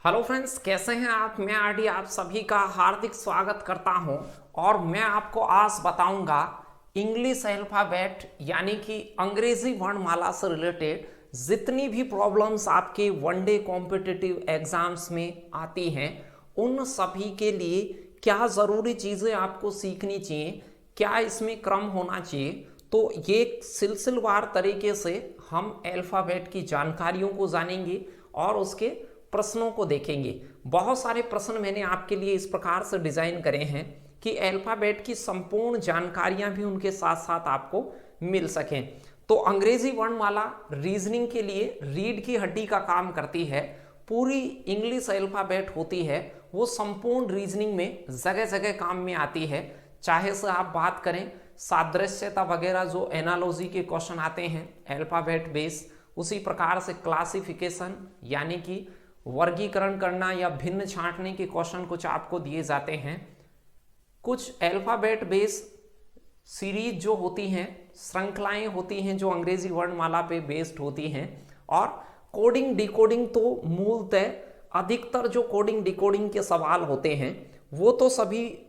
Hello friends, कैसे हैं आप। मैं आरडी आप सभी का हार्दिक स्वागत करता हूं और मैं आपको आज बताऊंगा इंग्लिश अल्फाबेट यानी कि अंग्रेजी वर्णमाला से रिलेटेड जितनी भी प्रॉब्लम्स आपके वनडे कॉम्पिटिटिव एग्जाम्स में आती हैं उन सभी के लिए क्या ज़रूरी चीज़ें आपको सीखनी चाहिए, क्या इसमें क्रम होना चाहिए। तो ये सिलसिलेवार तरीके से हम अल्फ़ाबेट की जानकारियों को जानेंगे और उसके प्रश्नों को देखेंगे। बहुत सारे प्रश्न मैंने आपके लिए इस प्रकार से डिजाइन करे हैं कि अल्फाबेट की संपूर्ण जानकारियां भी उनके साथ साथ आपको मिल सकें। तो अंग्रेजी वर्णमाला रीजनिंग के लिए रीढ़ की हड्डी का काम करती है। पूरी इंग्लिश अल्फाबेट होती है वो संपूर्ण रीजनिंग में जगह जगह काम में आती है। चाहे से आप बात करें सादृश्यता वगैरह जो एनालॉजी के क्वेश्चन आते हैं अल्फाबेट बेस, उसी प्रकार से क्लासिफिकेशन यानी कि वर्गीकरण करना या भिन्न छांटने के क्वेश्चन कुछ आपको दिए जाते हैं। कुछ अल्फाबेट बेस सीरीज जो होती हैं, श्रृंखलाएं होती हैं जो अंग्रेजी वर्णमाला पे बेस्ड होती हैं। और कोडिंग डिकोडिंग तो मूलतः अधिकतर जो कोडिंग डिकोडिंग के सवाल होते हैं वो तो सभी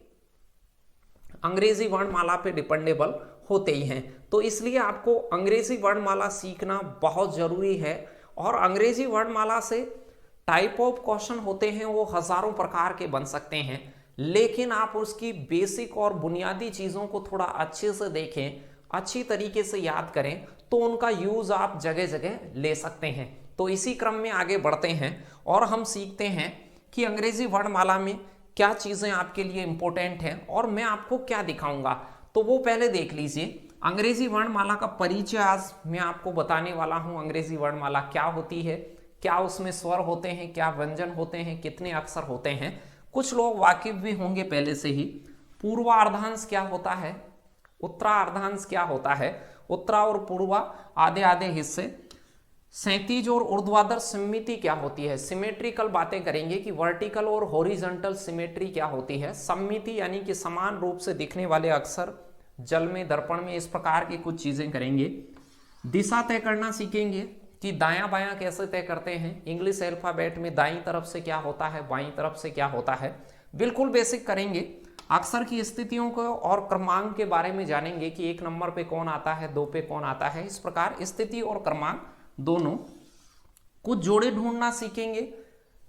अंग्रेजी वर्णमाला पे डिपेंडेबल होते ही हैं। तो इसलिए आपको अंग्रेजी वर्णमाला सीखना बहुत जरूरी है। और अंग्रेजी वर्णमाला से टाइप ऑफ क्वेश्चन होते हैं वो हजारों प्रकार के बन सकते हैं, लेकिन आप उसकी बेसिक और बुनियादी चीज़ों को थोड़ा अच्छे से देखें, अच्छी तरीके से याद करें तो उनका यूज़ आप जगह जगह ले सकते हैं। तो इसी क्रम में आगे बढ़ते हैं और हम सीखते हैं कि अंग्रेजी वर्णमाला में क्या चीज़ें आपके लिए इंपॉर्टेंट हैं और मैं आपको क्या दिखाऊंगा। तो वो पहले देख लीजिए। अंग्रेजी वर्णमाला का परिचय आज मैं आपको बताने वाला हूँ। अंग्रेजी वर्णमाला क्या होती है, क्या उसमें स्वर होते हैं, क्या व्यंजन होते हैं, कितने अक्षर होते हैं। कुछ लोग वाकिफ भी होंगे पहले से ही। पूर्वार्धांश क्या होता है, उत्तरार्धांश क्या होता है, उत्तरा और पूर्वा आधे आधे हिस्से, क्षैतिज और ऊर्ध्वाधर सिमिति क्या होती है, सिमेट्रिकल बातें करेंगे कि वर्टिकल और हॉरिजॉन्टल सिमेट्री क्या होती है, सममिति यानी कि समान रूप से दिखने वाले अक्षर जल में दर्पण में, इस प्रकार की कुछ चीजें करेंगे। दिशा तय करना सीखेंगे कि दायां बायां कैसे तय करते हैं। इंग्लिश अल्फाबेट में दाईं तरफ से क्या होता है, बाईं तरफ से क्या होता है, बिल्कुल बेसिक करेंगे। अक्षर की स्थितियों को और क्रमांक के बारे में जानेंगे कि 1 नंबर पे कौन आता है, 2 पे कौन आता है, इस प्रकार स्थिति और क्रमांक दोनों। कुछ जोड़े ढूंढना सीखेंगे,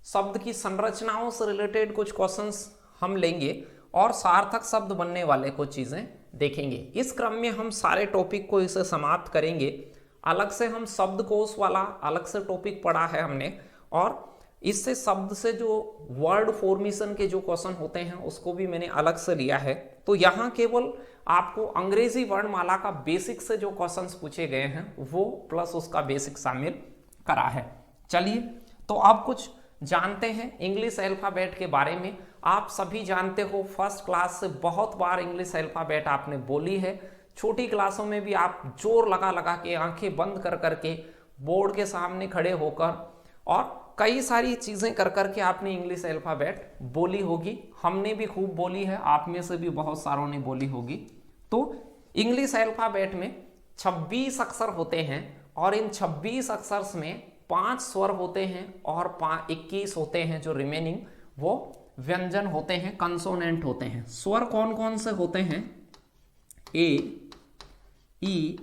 शब्द की संरचनाओं से रिलेटेड कुछ क्वेश्चंस हम लेंगे और सार्थक शब्द बनने वाले कुछ चीजें देखेंगे। इस क्रम में हम सारे टॉपिक को इसे समाप्त करेंगे। अलग से हम शब्दकोश वाला अलग से टॉपिक पढ़ा है हमने, और इससे शब्द से जो वर्ड फॉर्मेशन के जो क्वेश्चन होते हैं उसको भी मैंने अलग से लिया है। तो यहाँ केवल आपको अंग्रेजी वर्णमाला का बेसिक से जो क्वेश्चंस पूछे गए हैं वो प्लस उसका बेसिक शामिल करा है। चलिए तो अब कुछ जानते हैं इंग्लिश अल्फाबेट के बारे में। आप सभी जानते हो फर्स्ट क्लास से बहुत बार इंग्लिश अल्फाबेट आपने बोली है। छोटी क्लासों में भी आप जोर लगा लगा के आंखें बंद कर करके बोर्ड के सामने खड़े होकर और कई सारी चीजें कर करके आपने इंग्लिश अल्फाबेट बोली होगी। हमने भी खूब बोली है, आप में से भी बहुत सारों ने बोली होगी। तो इंग्लिश अल्फाबेट में 26 अक्षर होते हैं और इन 26 अक्षर में 5 स्वर होते हैं और 21 होते हैं जो रिमेनिंग वो व्यंजन होते हैं, कंसोनेंट होते हैं। स्वर कौन कौन से होते हैं, ए, ई,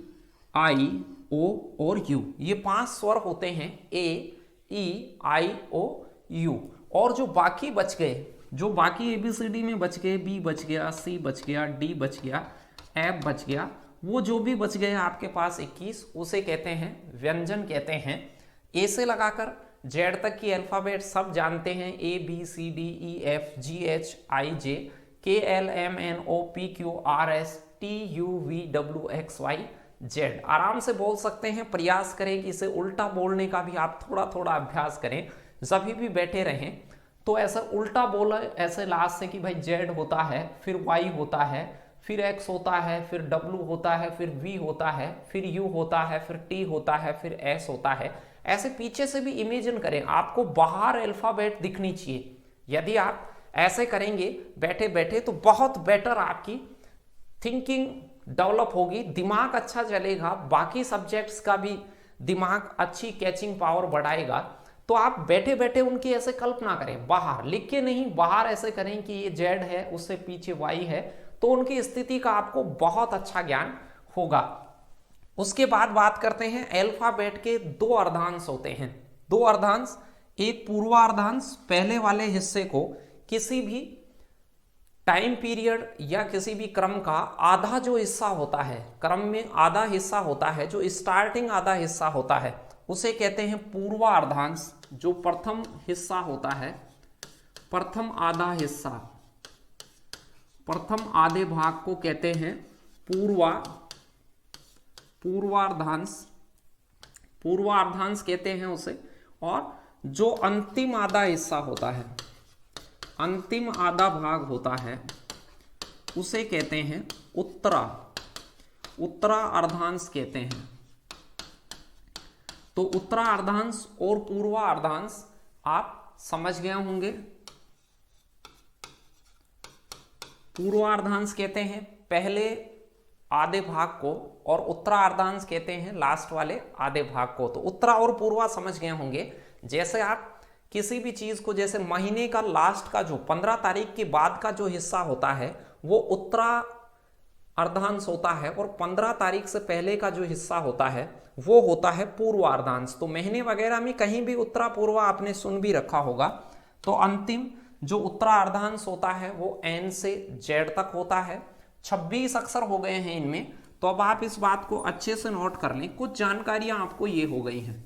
आई, ओ और यू, ये 5 स्वर होते हैं, ए, ई, आई, ओ, यू। और जो बाकी बच गए, जो बाकी ABCD में बच गए, बी बच गया, सी बच गया, डी बच गया, एफ बच गया, वो जो भी बच गए आपके पास 21, उसे कहते हैं व्यंजन कहते हैं। ए से लगाकर जेड तक की अल्फाबेट सब जानते हैं, ABCDEFGHIJ KLMNOPQRSTUVWXYZ। आराम से बोल सकते हैं। प्रयास करें कि इसे उल्टा बोलने का भी आप थोड़ा थोड़ा अभ्यास करें। जब भी बैठे रहें तो ऐसा उल्टा बोले, ऐसे लास्ट से कि भाई जेड होता है, फिर वाई होता है, फिर एक्स होता है, फिर डब्ल्यू होता है, फिर वी होता है, फिर यू होता है, फिर टी होता है, फिर एस होता है। ऐसे पीछे से भी इमेजिन करें, आपको बाहर अल्फाबेट दिखनी चाहिए। यदि आप ऐसे करेंगे बैठे बैठे तो बहुत बेटर आपकी थिंकिंग डेवलप होगी, दिमाग अच्छा चलेगा, बाकी सब्जेक्ट्स का भी दिमाग अच्छी कैचिंग पावर बढ़ाएगा। तो आप बैठे बैठे उनकी ऐसे कल्पना करें, बाहर लिख के नहीं, बाहर ऐसे करें कि ये जेड है, उससे पीछे वाई है, तो उनकी स्थिति का आपको बहुत अच्छा ज्ञान होगा। उसके बाद बात करते हैं अल्फाबेट के दो अर्धांश होते हैं। दो अर्धांश, एक पूर्वार्धांश, पहले वाले हिस्से को किसी भी टाइम पीरियड या किसी भी क्रम का आधा जो हिस्सा होता है, क्रम में आधा हिस्सा होता है, जो स्टार्टिंग आधा हिस्सा होता है, उसे कहते हैं पूर्वार्धांश। जो प्रथम हिस्सा होता है, प्रथम आधा हिस्सा, प्रथम आधे भाग को कहते हैं पूर्वार्धांश, पूर्वार्धांश कहते हैं उसे। और जो अंतिम आधा हिस्सा होता है, अंतिम आधा भाग होता है, उसे कहते हैं उत्तरार्धांश कहते हैं। तो उत्तरार्धांश और पूर्वार्धांश आप समझ गए होंगे। पूर्वार्धांश कहते हैं पहले आधे भाग को, और उत्तरार्धांश कहते हैं लास्ट वाले आधे भाग को। तो उत्तरा और पूर्वा समझ गए होंगे। जैसे आप किसी भी चीज को, जैसे महीने का लास्ट का जो 15 तारीख के बाद का जो हिस्सा होता है वो उत्तरार्धांश होता है, और 15 तारीख से पहले का जो हिस्सा होता है वो होता है पूर्वार्धांश। तो महीने वगैरह में कहीं भी उत्तरा पूर्वा आपने सुन भी रखा होगा। तो अंतिम जो उत्तरार्धांश होता है वो एन से जेड तक होता है। 26 अक्षर हो गए हैं इनमें। तो अब आप इस बात को अच्छे से नोट कर लें। कुछ जानकारियां आपको ये हो गई हैं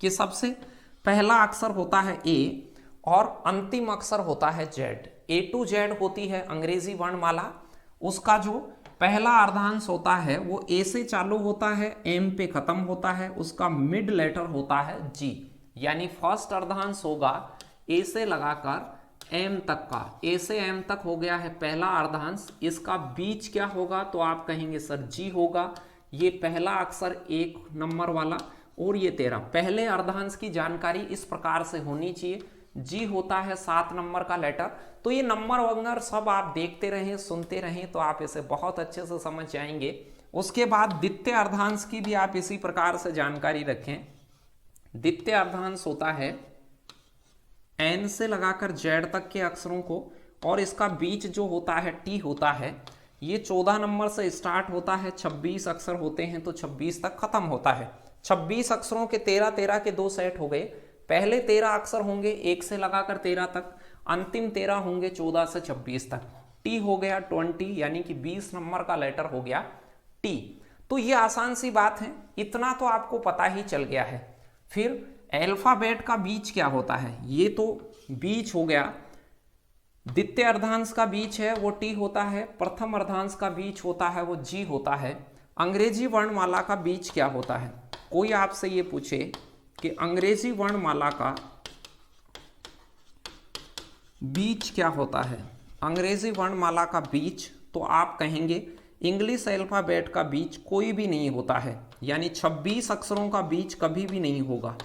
कि सबसे पहला अक्षर होता है ए और अंतिम अक्षर होता है जेड। ए टू जेड होती है अंग्रेजी वर्णमाला। उसका जो पहला अर्धांश होता है वो ए से चालू होता है, एम पे खत्म होता है। उसका मिड लेटर होता है जी, यानी फर्स्ट अर्धांश होगा ए से लगाकर एम तक का। ए से एम तक हो गया है पहला अर्धांश। इसका बीच क्या होगा तो आप कहेंगे सर जी होगा। ये पहला अक्षर 1 नंबर वाला, और ये 13। पहले अर्धांश की जानकारी इस प्रकार से होनी चाहिए। जी होता है 7 नंबर का लेटर। तो ये नंबर वगैरह सब आप देखते रहें, सुनते रहें, तो आप इसे बहुत अच्छे से समझ जाएंगे। उसके बाद द्वितीय अर्धांश की भी आप इसी प्रकार से जानकारी रखें। द्वितीय अर्धांश होता है एन से लगाकर जेड तक के अक्षरों को, और इसका बीच जो होता है टी होता है। ये 14 नंबर से स्टार्ट होता है, 26 अक्षर होते हैं, तो 26 तक खत्म होता है। 26 अक्षरों के 13 के 2 सेट हो गए। पहले 13 अक्षर होंगे 1 से लगाकर 13 तक, अंतिम 13 होंगे 14 से 26 तक। टी हो गया 20, यानी कि 20 नंबर का लेटर हो गया टी। तो ये आसान सी बात है, इतना तो आपको पता ही चल गया है। फिर अल्फाबेट का बीच क्या होता है, ये तो बीच हो गया। द्वितीय अर्धांश का बीच है वो टी होता है। प्रथम अर्धांश का बीच होता है वो जी होता है। अंग्रेजी वर्णमाला का बीच क्या होता है? कोई आपसे ये पूछे कि अंग्रेजी वर्णमाला का बीच क्या होता है, अंग्रेजी वर्णमाला का बीच, तो आप कहेंगे इंग्लिश अल्फाबेट का बीच कोई भी नहीं होता है। यानी 26 अक्षरों का बीच कभी भी नहीं होगा।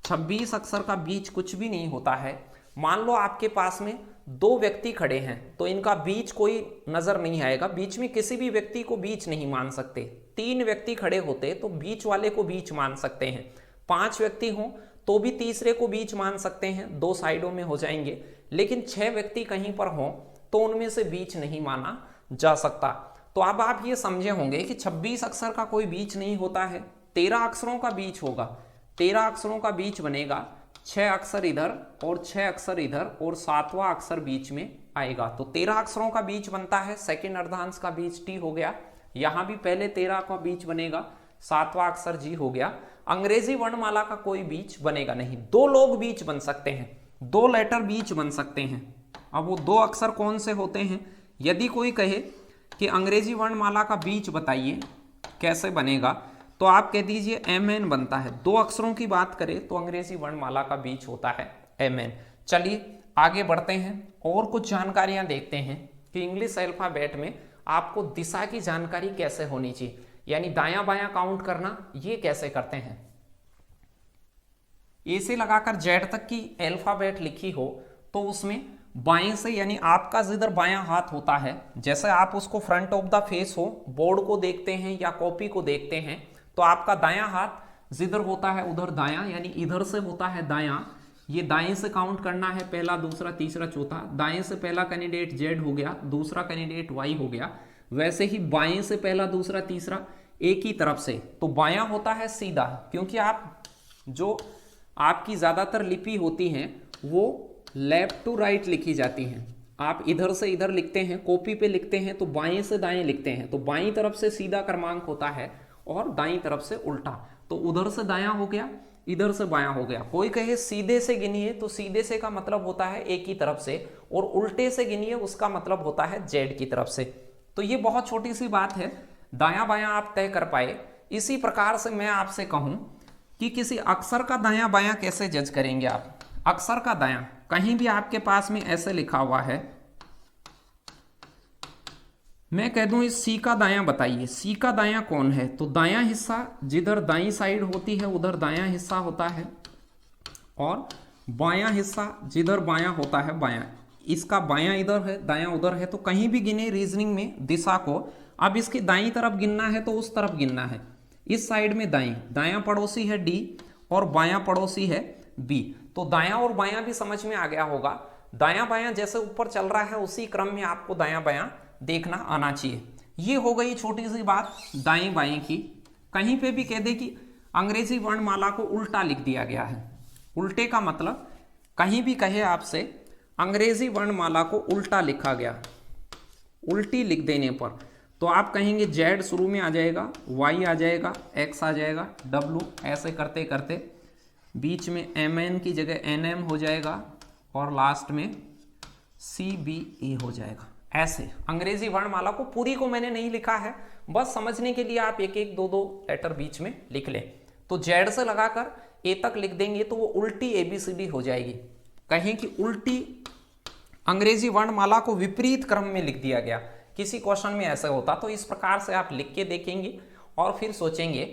26 अक्षर का बीच कुछ भी नहीं होता है। मान लो आपके पास में 2 व्यक्ति खड़े हैं, तो इनका बीच कोई नजर नहीं आएगा। बीच में किसी भी व्यक्ति को बीच नहीं मान सकते। 3 व्यक्ति खड़े होते तो बीच वाले को बीच मान सकते हैं। 5 व्यक्ति हों तो भी तीसरे को बीच मान सकते हैं, 2 साइडों में हो जाएंगे। लेकिन 6 व्यक्ति कहीं पर हों तो उनमें से बीच नहीं माना जा सकता। तो अब आप ये समझे होंगे कि 26 अक्षर का कोई बीच नहीं होता है। 13 अक्षरों का बीच होगा। 13 अक्षरों का बीच बनेगा, 6 अक्षर इधर और 6 अक्षर इधर, और 7वां अक्षर बीच में आएगा। तो 13 अक्षरों का बीच बनता है। सेकंड अर्धांश का बीच टी हो गया। यहां भी पहले 13 का बीच बनेगा, 7वां अक्षर जी हो गया। अंग्रेजी वर्णमाला का कोई बीच बनेगा नहीं। 2 लोग बीच बन सकते हैं, 2 लेटर बीच बन सकते हैं। अब वो 2 अक्षर कौन से होते हैं? यदि कोई कहे कि अंग्रेजी वर्णमाला का बीच बताइए कैसे बनेगा, तो आप कह दीजिए MN बनता है। 2 अक्षरों की बात करें तो अंग्रेजी वर्णमाला का बीच होता है MN। चलिए आगे बढ़ते हैं और कुछ जानकारियां देखते हैं कि इंग्लिश अल्फाबेट में आपको दिशा की जानकारी कैसे होनी चाहिए, यानी दायां बायां काउंट करना, ये कैसे करते हैं। ए से लगाकर जेड तक की अल्फाबेट लिखी हो तो उसमें बाएं से, यानी आपका जिधर बायां हाथ होता है, जैसे आप उसको फ्रंट ऑफ द फेस हो, बोर्ड को देखते हैं या कॉपी को देखते हैं, तो आपका दायां हाथ जिधर होता है उधर दायां, यानी इधर से होता है दायां, ये दाएं से काउंट करना है, पहला दूसरा तीसरा चौथा। दाएं से पहला कैंडिडेट जेड हो गया, दूसरा कैंडिडेट वाई हो गया। वैसे ही बाएं से पहला दूसरा तीसरा एक ही तरफ से, तो बायां होता है सीधा, क्योंकि आप जो आपकी ज्यादातर लिपि होती हैं वो लेफ्ट टू राइट लिखी जाती हैं। आप इधर से इधर लिखते हैं, कॉपी पे लिखते हैं तो बाएं से दाएं लिखते हैं, तो बाईं तरफ से सीधा क्रमांक होता है और दाईं तरफ से उल्टा। तो उधर से दायां हो गया, इधर से बायां हो गया। कोई कहे सीधे से गिनिए, तो सीधे से का मतलब होता है एक ही तरफ से, और उल्टे से गिनिए उसका मतलब होता है जेड की तरफ से। तो ये बहुत छोटी सी बात है, दायां बायां आप तय कर पाए। इसी प्रकार से मैं आपसे कहूं कि किसी अक्षर का दायां बायां कैसे जज करेंगे आप। अक्षर का दायां कहीं भी आपके पास में ऐसे लिखा हुआ है, मैं कह दूं इस सी का दायां बताइए, सी का दायां कौन है, तो दायां हिस्सा जिधर दाईं साइड होती है उधर दायां हिस्सा होता है, और बायां हिस्सा जिधर बायां होता है बायां। इसका बायां इधर है दायां उधर है, तो कहीं भी गिने रीजनिंग में दिशा को, अब इसकी दाईं तरफ गिनना है तो उस तरफ गिनना है। इस साइड में दाईं, दायां पड़ोसी है डी और बायां पड़ोसी है बी, तो दायां और बायां भी समझ में आ गया होगा। दायां बायां जैसे ऊपर चल रहा है उसी क्रम में आपको दायां बायां देखना आना चाहिए। ये हो गई छोटी सी बात दाएं बाएं की। कहीं पे भी कह दे कि अंग्रेजी वर्णमाला को उल्टा लिख दिया गया है, उल्टे का मतलब कहीं भी कहे आपसे अंग्रेजी वर्णमाला को उल्टा लिखा गया, उल्टी लिख देने पर, तो आप कहेंगे जेड शुरू में आ जाएगा, वाई आ जाएगा, एक्स आ जाएगा, डब्लू, ऐसे करते करते बीच में एम एन की जगह एन एम हो जाएगा और लास्ट में सी बी ए हो जाएगा। ऐसे अंग्रेजी वर्णमाला को पूरी को मैंने नहीं लिखा है, बस समझने के लिए आप एक एक दो दो लेटर बीच में लिख लें। तो जेड से लगाकर ए तक लिख देंगे तो वो उल्टी एबीसीडी हो जाएगी। कहें कि उल्टी अंग्रेजी वर्णमाला को विपरीत क्रम में लिख दिया गया, किसी क्वेश्चन में ऐसा होता, तो इस प्रकार से आप लिख के देखेंगे और फिर सोचेंगे।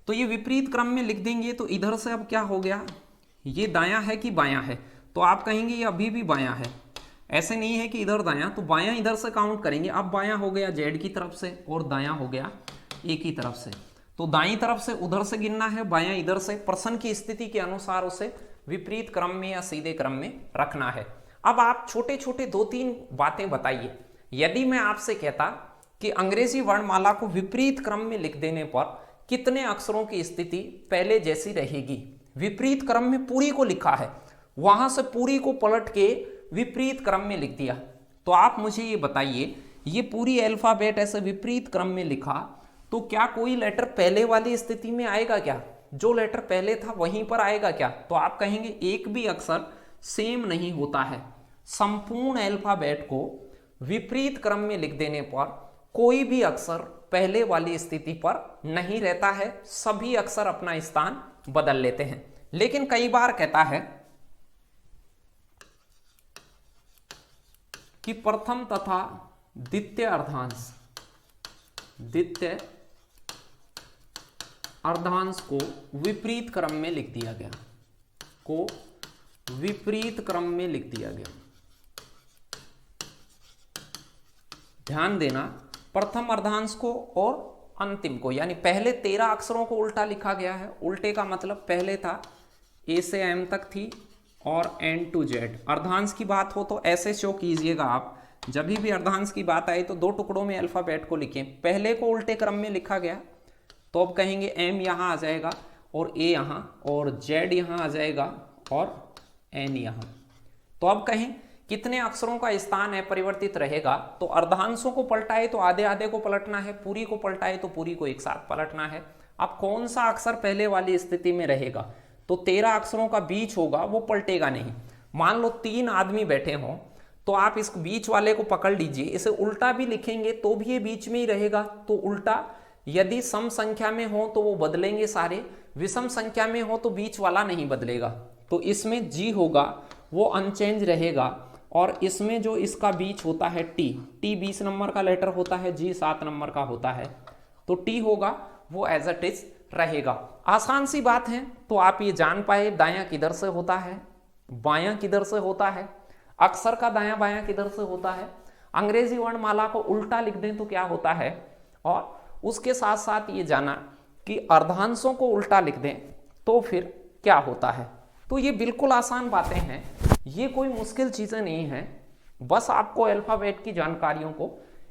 तो ये विपरीत क्रम में लिख देंगे तो इधर से अब क्या हो गया, ये दायां है कि बायां है, तो आप कहेंगे ये अभी भी बायां है। ऐसे नहीं है कि इधर दायां, तो बायां इधर से काउंट करेंगे। अब बायां हो गया जेड की तरफ से और दायां हो गया ए की तरफ से, तो दाईं तरफ से उधर से गिनना है, बायां इधर से। प्रश्न की स्थिति के अनुसार उसे विपरीत क्रम में या सीधे क्रम में रखना है। अब आप छोटे छोटे दो तीन बातें बताइए। यदि मैं आपसे कहता कि अंग्रेजी वर्णमाला को विपरीत क्रम में लिख देने पर कितने अक्षरों की स्थिति पहले जैसी रहेगी। विपरीत क्रम में पूरी को लिखा है, वहां से पूरी को पलट के विपरीत क्रम में लिख दिया, तो आप मुझे ये बताइए, ये पूरी अल्फाबेट ऐसे विपरीत क्रम में लिखा तो क्या कोई लेटर पहले वाली स्थिति में आएगा क्या, जो लेटर पहले था वहीं पर आएगा क्या। तो आप कहेंगे एक भी अक्षर सेम नहीं होता है। संपूर्ण अल्फाबेट को विपरीत क्रम में लिख देने पर कोई भी अक्षर पहले वाली स्थिति पर नहीं रहता है, सभी अक्षर अपना स्थान बदल लेते हैं। लेकिन कई बार कहता है कि प्रथम तथा द्वितीय अर्धांश को विपरीत क्रम में लिख दिया गया, को विपरीत क्रम में लिख दिया गया। ध्यान देना, प्रथम अर्धांश को और अंतिम को, यानी पहले 13 अक्षरों को उल्टा लिखा गया है। उल्टे का मतलब पहले था ए से एम तक थी और एन टू जेड। अर्धांश की बात हो तो ऐसे शो कीजिएगा आप, जब भी अर्धांश की बात आई तो दो टुकड़ों में अल्फाबेट को लिखें। पहले को उल्टे क्रम में लिखा गया तो अब कहेंगे एम यहाँ आ जाएगा और ए यहाँ, और जेड यहाँ आ जाएगा और एन यहाँ। तो अब कहें कितने अक्षरों का स्थान है परिवर्तित रहेगा, तो अर्धांशों को पलटाए तो आधे आधे को पलटना है, पूरी को पलटाए तो पूरी को एक साथ पलटना है। अब कौन सा अक्षर पहले वाली स्थिति में रहेगा, तो 13 अक्षरों का बीच होगा वो पलटेगा नहीं। मान लो 3 आदमी बैठे हों तो आप इस बीच वाले को पकड़ लीजिए, इसे उल्टा भी लिखेंगे तो भी ये बीच में ही रहेगा। तो उल्टा यदि सम संख्या में हो तो वो बदलेंगे सारे, विषम संख्या में हो तो बीच वाला नहीं बदलेगा। तो इसमें जी होगा वो अनचेंज रहेगा, और इसमें जो इसका बीच होता है टी 20 नंबर का लेटर होता है, जी 7 नंबर का होता है, तो टी होगा वो एज इट इज रहेगा। आसान सी बात है। तो आप ये जान पाए दायां किधर से होता है, बायां किधर से होता है, अक्षर का दायां बायां किधर से होता है, अंग्रेजी वर्णमाला को उल्टा लिख दें तो क्या होता है, और उसके साथ साथ ये जाना कि अर्धांशों को उल्टा लिख दें तो फिर क्या होता है। तो ये बिल्कुल आसान बातें हैं, ये कोई मुश्किल चीज़ें नहीं हैं। बस आपको अल्फ़ाबेट की जानकारियों को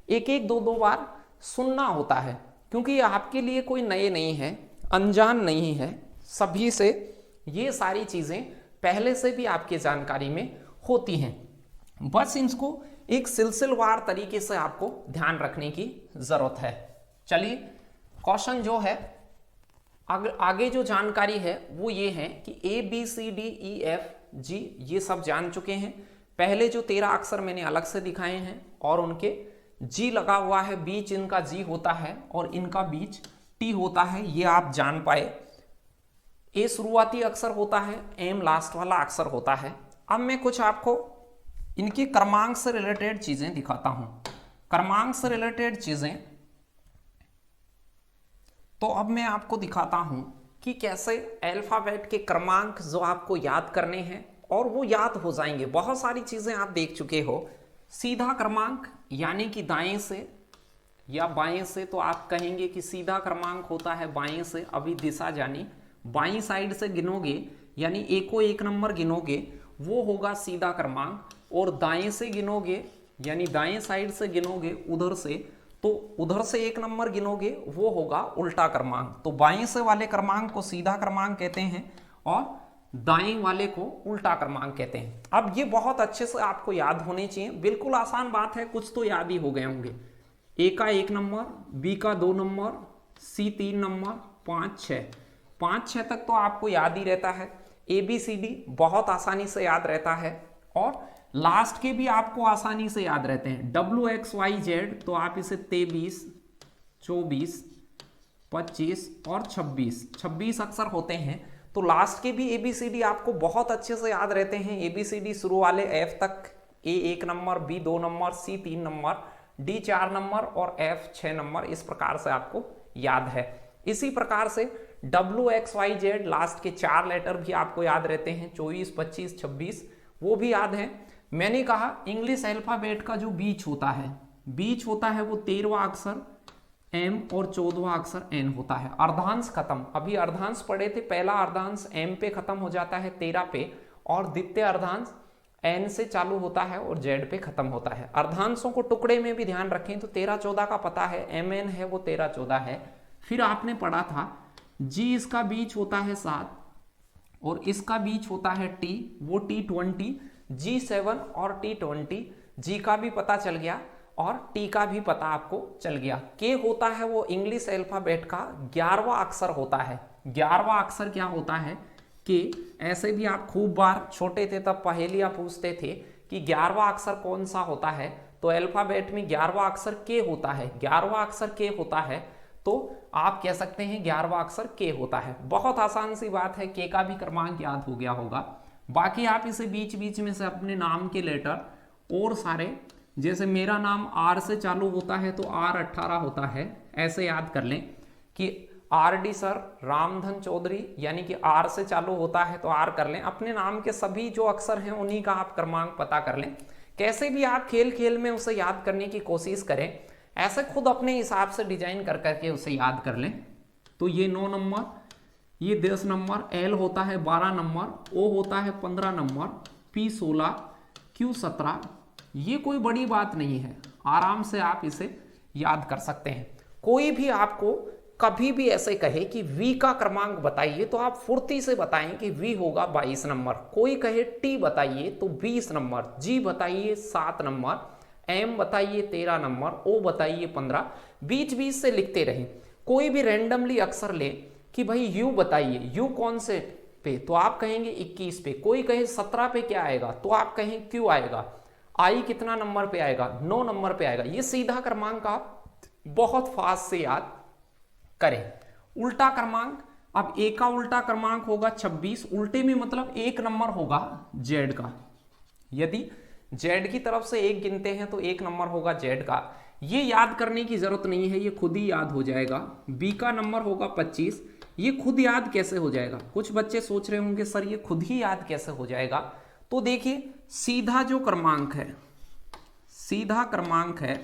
एक एक दो दो बार सुनना होता है, क्योंकि ये आपके लिए कोई नए नहीं है, अनजान नहीं है, सभी से ये सारी चीज़ें पहले से भी आपके जानकारी में होती हैं। बस इनको एक सिलसिलेवार तरीके से आपको ध्यान रखने की ज़रूरत है। चलिए क्वेश्चन जो है आगे जो जानकारी है वो ये है कि ABCDEFG ये सब जान चुके हैं। पहले जो 13 अक्षर मैंने अलग से दिखाए हैं और उनके G लगा हुआ है, बीच इनका G होता है और इनका बीच T होता है, ये आप जान पाए। A शुरुआती अक्षर होता है, M लास्ट वाला अक्षर होता है। अब मैं कुछ आपको इनके क्रमांक से रिलेटेड चीजें दिखाता हूं। क्रमांक से रिलेटेड चीजें तो अब मैं आपको दिखाता हूं कि कैसे अल्फाबेट के क्रमांक जो आपको याद करने हैं और वो याद हो जाएंगे। बहुत सारी चीजें आप देख चुके हो। सीधा क्रमांक यानी कि दाएं से या बाएं से, तो आप कहेंगे कि सीधा क्रमांक होता है बाएं से, अभी दिशा जानी बाईं साइड से गिनोगे यानी एक को एक नंबर गिनोगे वो होगा सीधा क्रमांक, और दाएं से गिनोगे यानी दाएं साइड से गिनोगे उधर से, तो उधर से एक नंबर गिनोगे वो होगा उल्टा क्रमांक। तो बाएं से वाले क्रमांक को सीधा क्रमांक कहते हैं और दाएं वाले को उल्टा क्रमांक कहते हैं। अब ये बहुत अच्छे से आपको याद होने चाहिए, बिल्कुल आसान बात है, कुछ तो याद ही हो गए होंगे। ए का 1 नंबर, बी का 2 नंबर, सी 3 नंबर, 5 6 तक तो आपको याद ही रहता है। ABCD बहुत आसानी से याद रहता है और लास्ट के भी आपको आसानी से याद रहते हैं। WXYZ तो आप इसे 23 24 25 और 26 अक्षर होते हैं, तो लास्ट के भी ABCD आपको बहुत अच्छे से याद रहते हैं। ABCD शुरू वाले F तक, A 1 number, B 2 number, C 3 number, D 4 number और F 6 नंबर, इस प्रकार से आपको याद है। इसी प्रकार से WXYZ लास्ट के 4 लेटर भी आपको याद रहते हैं, 24 25 26 वो भी याद है। मैंने कहा इंग्लिश अल्फाबेट का जो बीच होता है वो 13वां अक्षर M और 14वां अक्षर N होता है। अर्धांश खत्म, अभी अर्धांश पढ़े थे, पहला अर्धांश M पे खत्म हो जाता है 13 पे, और द्वितीय अर्धांश N से चालू होता है और Z पे खत्म होता है। अर्धांशों को टुकड़े में भी ध्यान रखें तो 13 14 का पता है, MN है वो 13 14 है। फिर आपने पढ़ा था G इसका बीच होता है 7 और इसका बीच होता है T, वो T20, G7 और T20, G का भी पता चल गया और T का भी पता आपको चल गया। K होता है वो इंग्लिश अल्फाबेट का 11वां अक्षर होता है। 11वां अक्षर क्या होता है K, ऐसे भी आप खूब बार छोटे थे तब पहेलियां पूछते थे कि 11वां अक्षर कौन सा होता है, तो अल्फाबेट में 11वां अक्षर K होता है। 11वां अक्षर K होता है तो आप कह सकते हैं 11वां अक्षर K होता है। बहुत आसान सी बात है, K का भी क्रमांक याद हो गया होगा। बाकी आप इसे बीच बीच में से अपने नाम के लेटर और सारे, जैसे मेरा नाम R से चालू होता है तो R 18 होता है, ऐसे याद कर लें कि RD सर रामधन चौधरी यानी कि R से चालू होता है तो R कर लें। अपने नाम के सभी जो अक्षर हैं उन्हीं का आप क्रमांक पता कर लें। कैसे भी आप खेल खेल में उसे याद करने की कोशिश करें, ऐसे खुद अपने हिसाब से डिजाइन कर करके उसे याद कर लें। तो ये 9 नंबर, ये 10 नंबर, L होता है 12 नंबर, O होता है 15 नंबर, P 16, Q 17, ये कोई बड़ी बात नहीं है, आराम से आप इसे याद कर सकते हैं। कोई भी आपको कभी भी ऐसे कहे कि V का क्रमांक बताइए तो आप फुर्ती से बताएं कि V होगा 22 नंबर। कोई कहे T बताइए तो 20 नंबर, G बताइए 7 नंबर, M बताइए 13 नंबर, O बताइए 15, बीच बीच से लिखते रहें। कोई भी रैंडमली अक्षर ले कि भाई U बताइए, U कौन से पे, तो आप कहेंगे 21 पे। कोई कहे 17 पे क्या आएगा तो आप कहें Q आएगा। I कितना नंबर पे आएगा, 9 नंबर पे आएगा। ये सीधा क्रमांक आप बहुत फास्ट से याद करें। उल्टा क्रमांक, अब A का उल्टा क्रमांक होगा 26, उल्टे में मतलब 1 नंबर होगा Z का। यदि Z की तरफ से 1 गिनते हैं तो 1 नंबर होगा Z का। ये याद करने की जरूरत नहीं है, ये खुद ही याद हो जाएगा। B का नंबर होगा 25, ये खुद याद कैसे हो जाएगा? कुछ बच्चे सोच रहे होंगे सर ये खुद ही याद कैसे हो जाएगा? तो देखिए सीधा जो क्रमांक है, सीधा क्रमांक है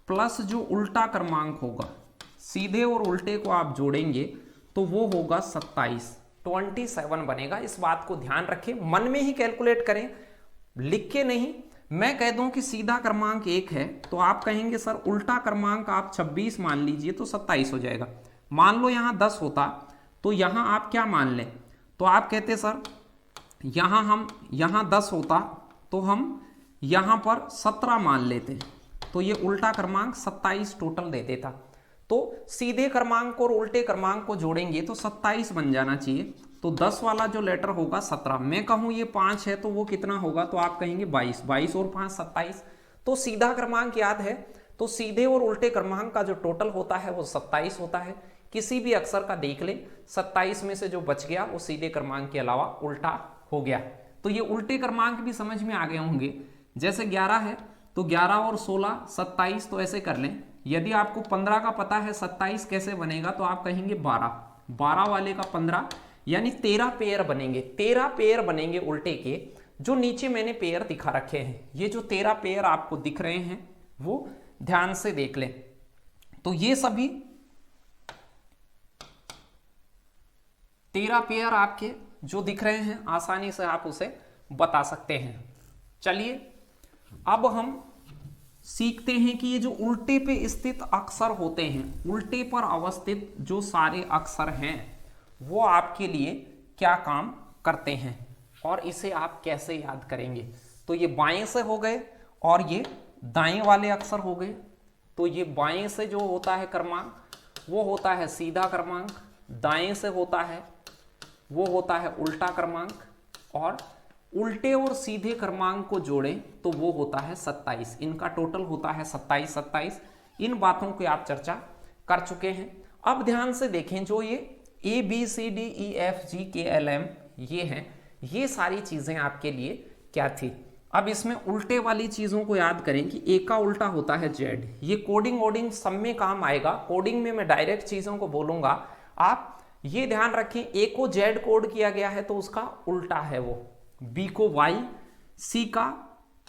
प्लस जो उल्टा क्रमांक होगा, सीधे और उल्टे को आप जोड़ेंगे तो वो होगा 27, 27 बनेगा। इस बात को ध्यान रखें, मन में ही कैलकुलेट करें, लिख के नहीं। मैं कह दूं कि सीधा क्रमांक 1 है तो आप कहेंगे सर उल्टा क्रमांक आप 26 मान लीजिए तो 27 हो जाएगा। मान लो यहां 10 होता तो यहां आप क्या मान लें, तो आप कहते सर यहां 10 होता तो हम यहां पर 17 मान लेते, तो ये उल्टा क्रमांक 27 टोटल दे देता। तो सीधे क्रमांक और उल्टे क्रमांक को जोड़ेंगे तो 27 बन जाना चाहिए। तो 10 वाला जो लेटर होगा 17, मैं कहूं ये 5 है तो वो कितना होगा, तो आप कहेंगे 22, 22 और 5 27। तो सीधा क्रमांक याद है तो सीधे और उल्टे क्रमांक का जो टोटल होता है वो 27 होता है। किसी भी अक्षर का देख ले, 27 में से जो बच गया वो सीधे क्रमांक के अलावा उल्टा हो गया। तो ये उल्टे क्रमांक भी समझ में आ गए होंगे। जैसे 11 है तो 11 और 16 27, तो ऐसे कर लें। यदि आपको 15 का पता है 27 कैसे बनेगा, तो आप कहेंगे 12, 12 वाले का 15, यानी 13 पेयर बनेंगे। 13 पेयर बनेंगे उल्टे के, जो नीचे मैंने पेयर दिखा रखे हैं। ये जो 13 पेयर आपको दिख रहे हैं वो ध्यान से देख लें। तो ये सभी 13 पेयर आपके जो दिख रहे हैं, आसानी से आप उसे बता सकते हैं। चलिए अब हम सीखते हैं कि ये जो उल्टे पे स्थित अक्षर होते हैं, उल्टे पर अवस्थित जो सारे अक्षर हैं वो आपके लिए क्या काम करते हैं और इसे आप कैसे याद करेंगे। तो ये बाएं से हो गए और ये दाएं वाले अक्षर हो गए। तो ये बाएं से जो होता है क्रमांक वो होता है सीधा क्रमांक, दाएं से होता है वो होता है उल्टा क्रमांक, और उल्टे और सीधे क्रमांक को जोड़ें तो वो होता है 27। इनका टोटल होता है 27 27। इन बातों की आप चर्चा कर चुके हैं। अब ध्यान से देखें, जो ये ABCDEFGKLM ये हैं, ये सारी चीजें आपके लिए क्या थी। अब इसमें उल्टे वाली चीजों को याद करें कि ए का उल्टा होता है जेड। ये कोडिंग वोडिंग सब में काम आएगा। कोडिंग में मैं डायरेक्ट चीजों को बोलूंगा, आप ये ध्यान रखें। ए को जेड कोड किया गया है तो उसका उल्टा है वो, बी को वाई, सी का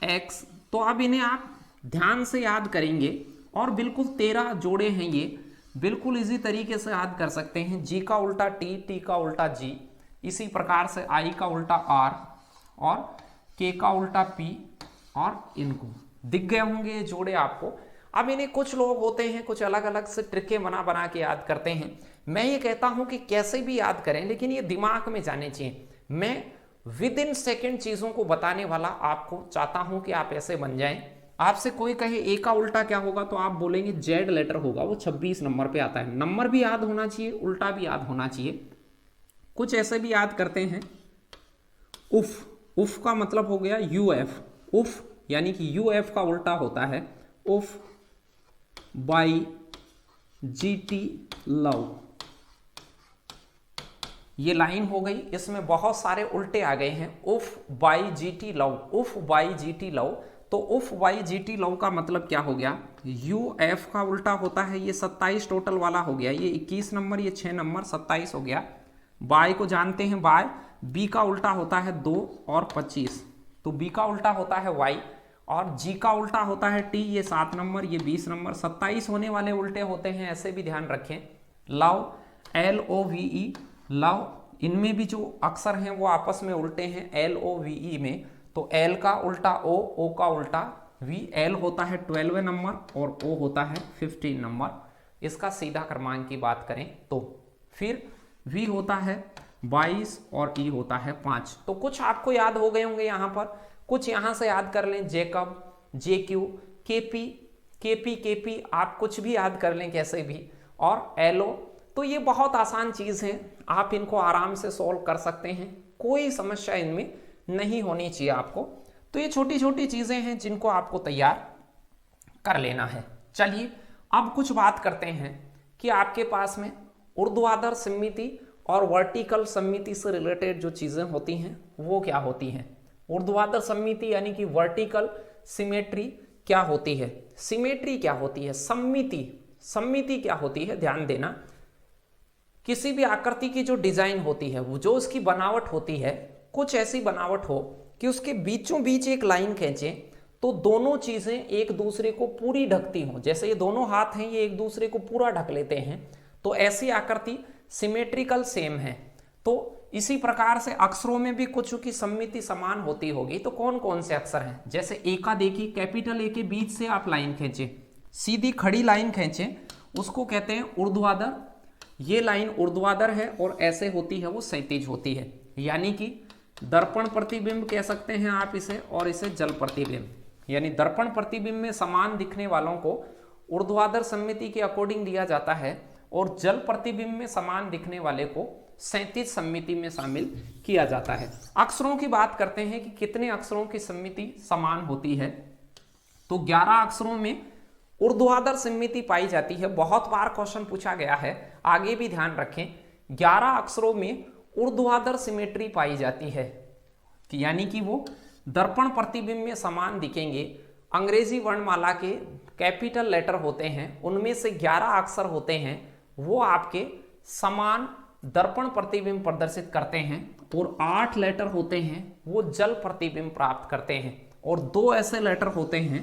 एक्स। तो अब इन्हें आप ध्यान से याद करेंगे और बिल्कुल 13 जोड़े हैं ये, बिल्कुल इसी तरीके से याद कर सकते हैं। जी का उल्टा टी, टी का उल्टा जी, इसी प्रकार से आई का उल्टा आर और के का उल्टा पी, और इनको दिख गए होंगे ये जोड़े आपको। अब इन्हें कुछ लोग होते हैं कुछ अलग अलग से ट्रिकें बना बना के याद करते हैं। मैं ये कहता हूं कि कैसे भी याद करें लेकिन ये दिमाग में जाने चाहिए। मैं विद इन सेकेंड चीजों को बताने वाला आपको चाहता हूं कि आप ऐसे बन जाएं। आपसे कोई कहे ए का उल्टा क्या होगा तो आप बोलेंगे जेड लेटर होगा, वो 26 नंबर पे आता है। नंबर भी याद होना चाहिए, उल्टा भी याद होना चाहिए। कुछ ऐसे भी याद करते हैं, उफ, उफ का मतलब हो गया यूएफ, उफ यानी कि यूएफ का उल्टा होता है उफ बाई जीटी लव। ये लाइन हो गई, इसमें बहुत सारे उल्टे आ गए हैं। उफ बाई जीटी लव, उफ बाई जीटी लव। तो उफ बाई जीटी लव का मतलब क्या हो गया, यूएफ का उल्टा होता है ये 27 टोटल वाला हो गया, ये 21 नंबर, ये 6 नंबर, 27 हो गया। बाय को जानते हैं बाय, बी का उल्टा होता है 2 और 25, तो बी का उल्टा होता है वाई, और जी का उल्टा होता है टी, ये 7 नंबर, ये 20 नंबर। 27 होने वाले उल्टे होते हैं, ऐसे भी ध्यान रखें। लव, LOVE, लव, इनमें भी जो अक्षर हैं वो आपस में उल्टे हैं LOVE में। तो L का उल्टा O, O का उल्टा V, L होता है 12वें नंबर और O होता है 15 नंबर। इसका सीधा क्रमांक की बात करें तो फिर V होता है 22 और E होता है 5। तो कुछ आपको याद हो गए होंगे यहाँ पर, कुछ यहाँ से याद कर लें, जेकब, JQ, KP, आप कुछ भी याद कर लें कैसे भी, और LO। तो ये बहुत आसान चीज़ है, आप इनको आराम से सॉल्व कर सकते हैं, कोई समस्या इनमें नहीं होनी चाहिए आपको। तो ये छोटी छोटी चीज़ें हैं जिनको आपको तैयार कर लेना है। चलिए अब कुछ बात करते हैं कि आपके पास में ऊर्ध्वाधर सममिति और वर्टिकल सममिति से रिलेटेड जो चीज़ें होती हैं वो क्या होती हैं। ऊर्ध्वाधर सममिति यानी कि वर्टिकल सिमेट्री क्या होती है, सिमेट्री क्या होती है, सममिति क्या होती है। ध्यान देना, किसी भी आकृति की जो डिजाइन होती है, वो जो उसकी बनावट होती है, कुछ ऐसी बनावट हो कि उसके बीचों बीच एक लाइन खींचे तो दोनों चीजें एक दूसरे को पूरी ढकती हों। जैसे ये दोनों हाथ हैं, ये एक दूसरे को पूरा ढक लेते हैं, तो ऐसी आकृति सिमेट्रिकल सेम है। तो इसी प्रकार से अक्षरों में भी कुछ की सम्मिति समान होती होगी। तो कौन कौन से अक्षर हैं, जैसे ए का देखिए, कैपिटल ए के बीच से आप लाइन खींचे, सीधी खड़ी लाइन खींचे, उसको कहते हैं ऊर्ध्वाधर। ये लाइन ऊर्ध्वाधर है और ऐसे होती है वो क्षैतिज होती है, यानी कि दर्पण प्रतिबिंब कह सकते हैं आप इसे, और इसे जल प्रतिबिंब। यानी दर्पण प्रतिबिंब में समान दिखने वालों को ऊर्ध्वाधर सम्मिति के अकॉर्डिंग लिया जाता है, और जल प्रतिबिंब में समान दिखने वाले को क्षैतिज सम्मिति में शामिल किया जाता है। अक्षरों की बात करते हैं कि कितने अक्षरों की सम्मिति समान होती है। तो 11 अक्षरों में ऊर्ध्वाधर सम्मिति पाई जाती है। बहुत बार क्वेश्चन पूछा गया है, आगे भी ध्यान रखें, 11 अक्षरों में ऊर्ध्वाधर सिमेट्री पाई जाती है, यानी कि वो दर्पण प्रतिबिंब में समान दिखेंगे। अंग्रेजी वर्णमाला के कैपिटल लेटर होते हैं, उनमें से 11 अक्षर होते हैं, वो आपके समान दर्पण प्रतिबिंब प्रदर्शित करते हैं, और 8 लेटर होते हैं वो जल प्रतिबिंब प्राप्त करते हैं, और 2 ऐसे लेटर होते हैं,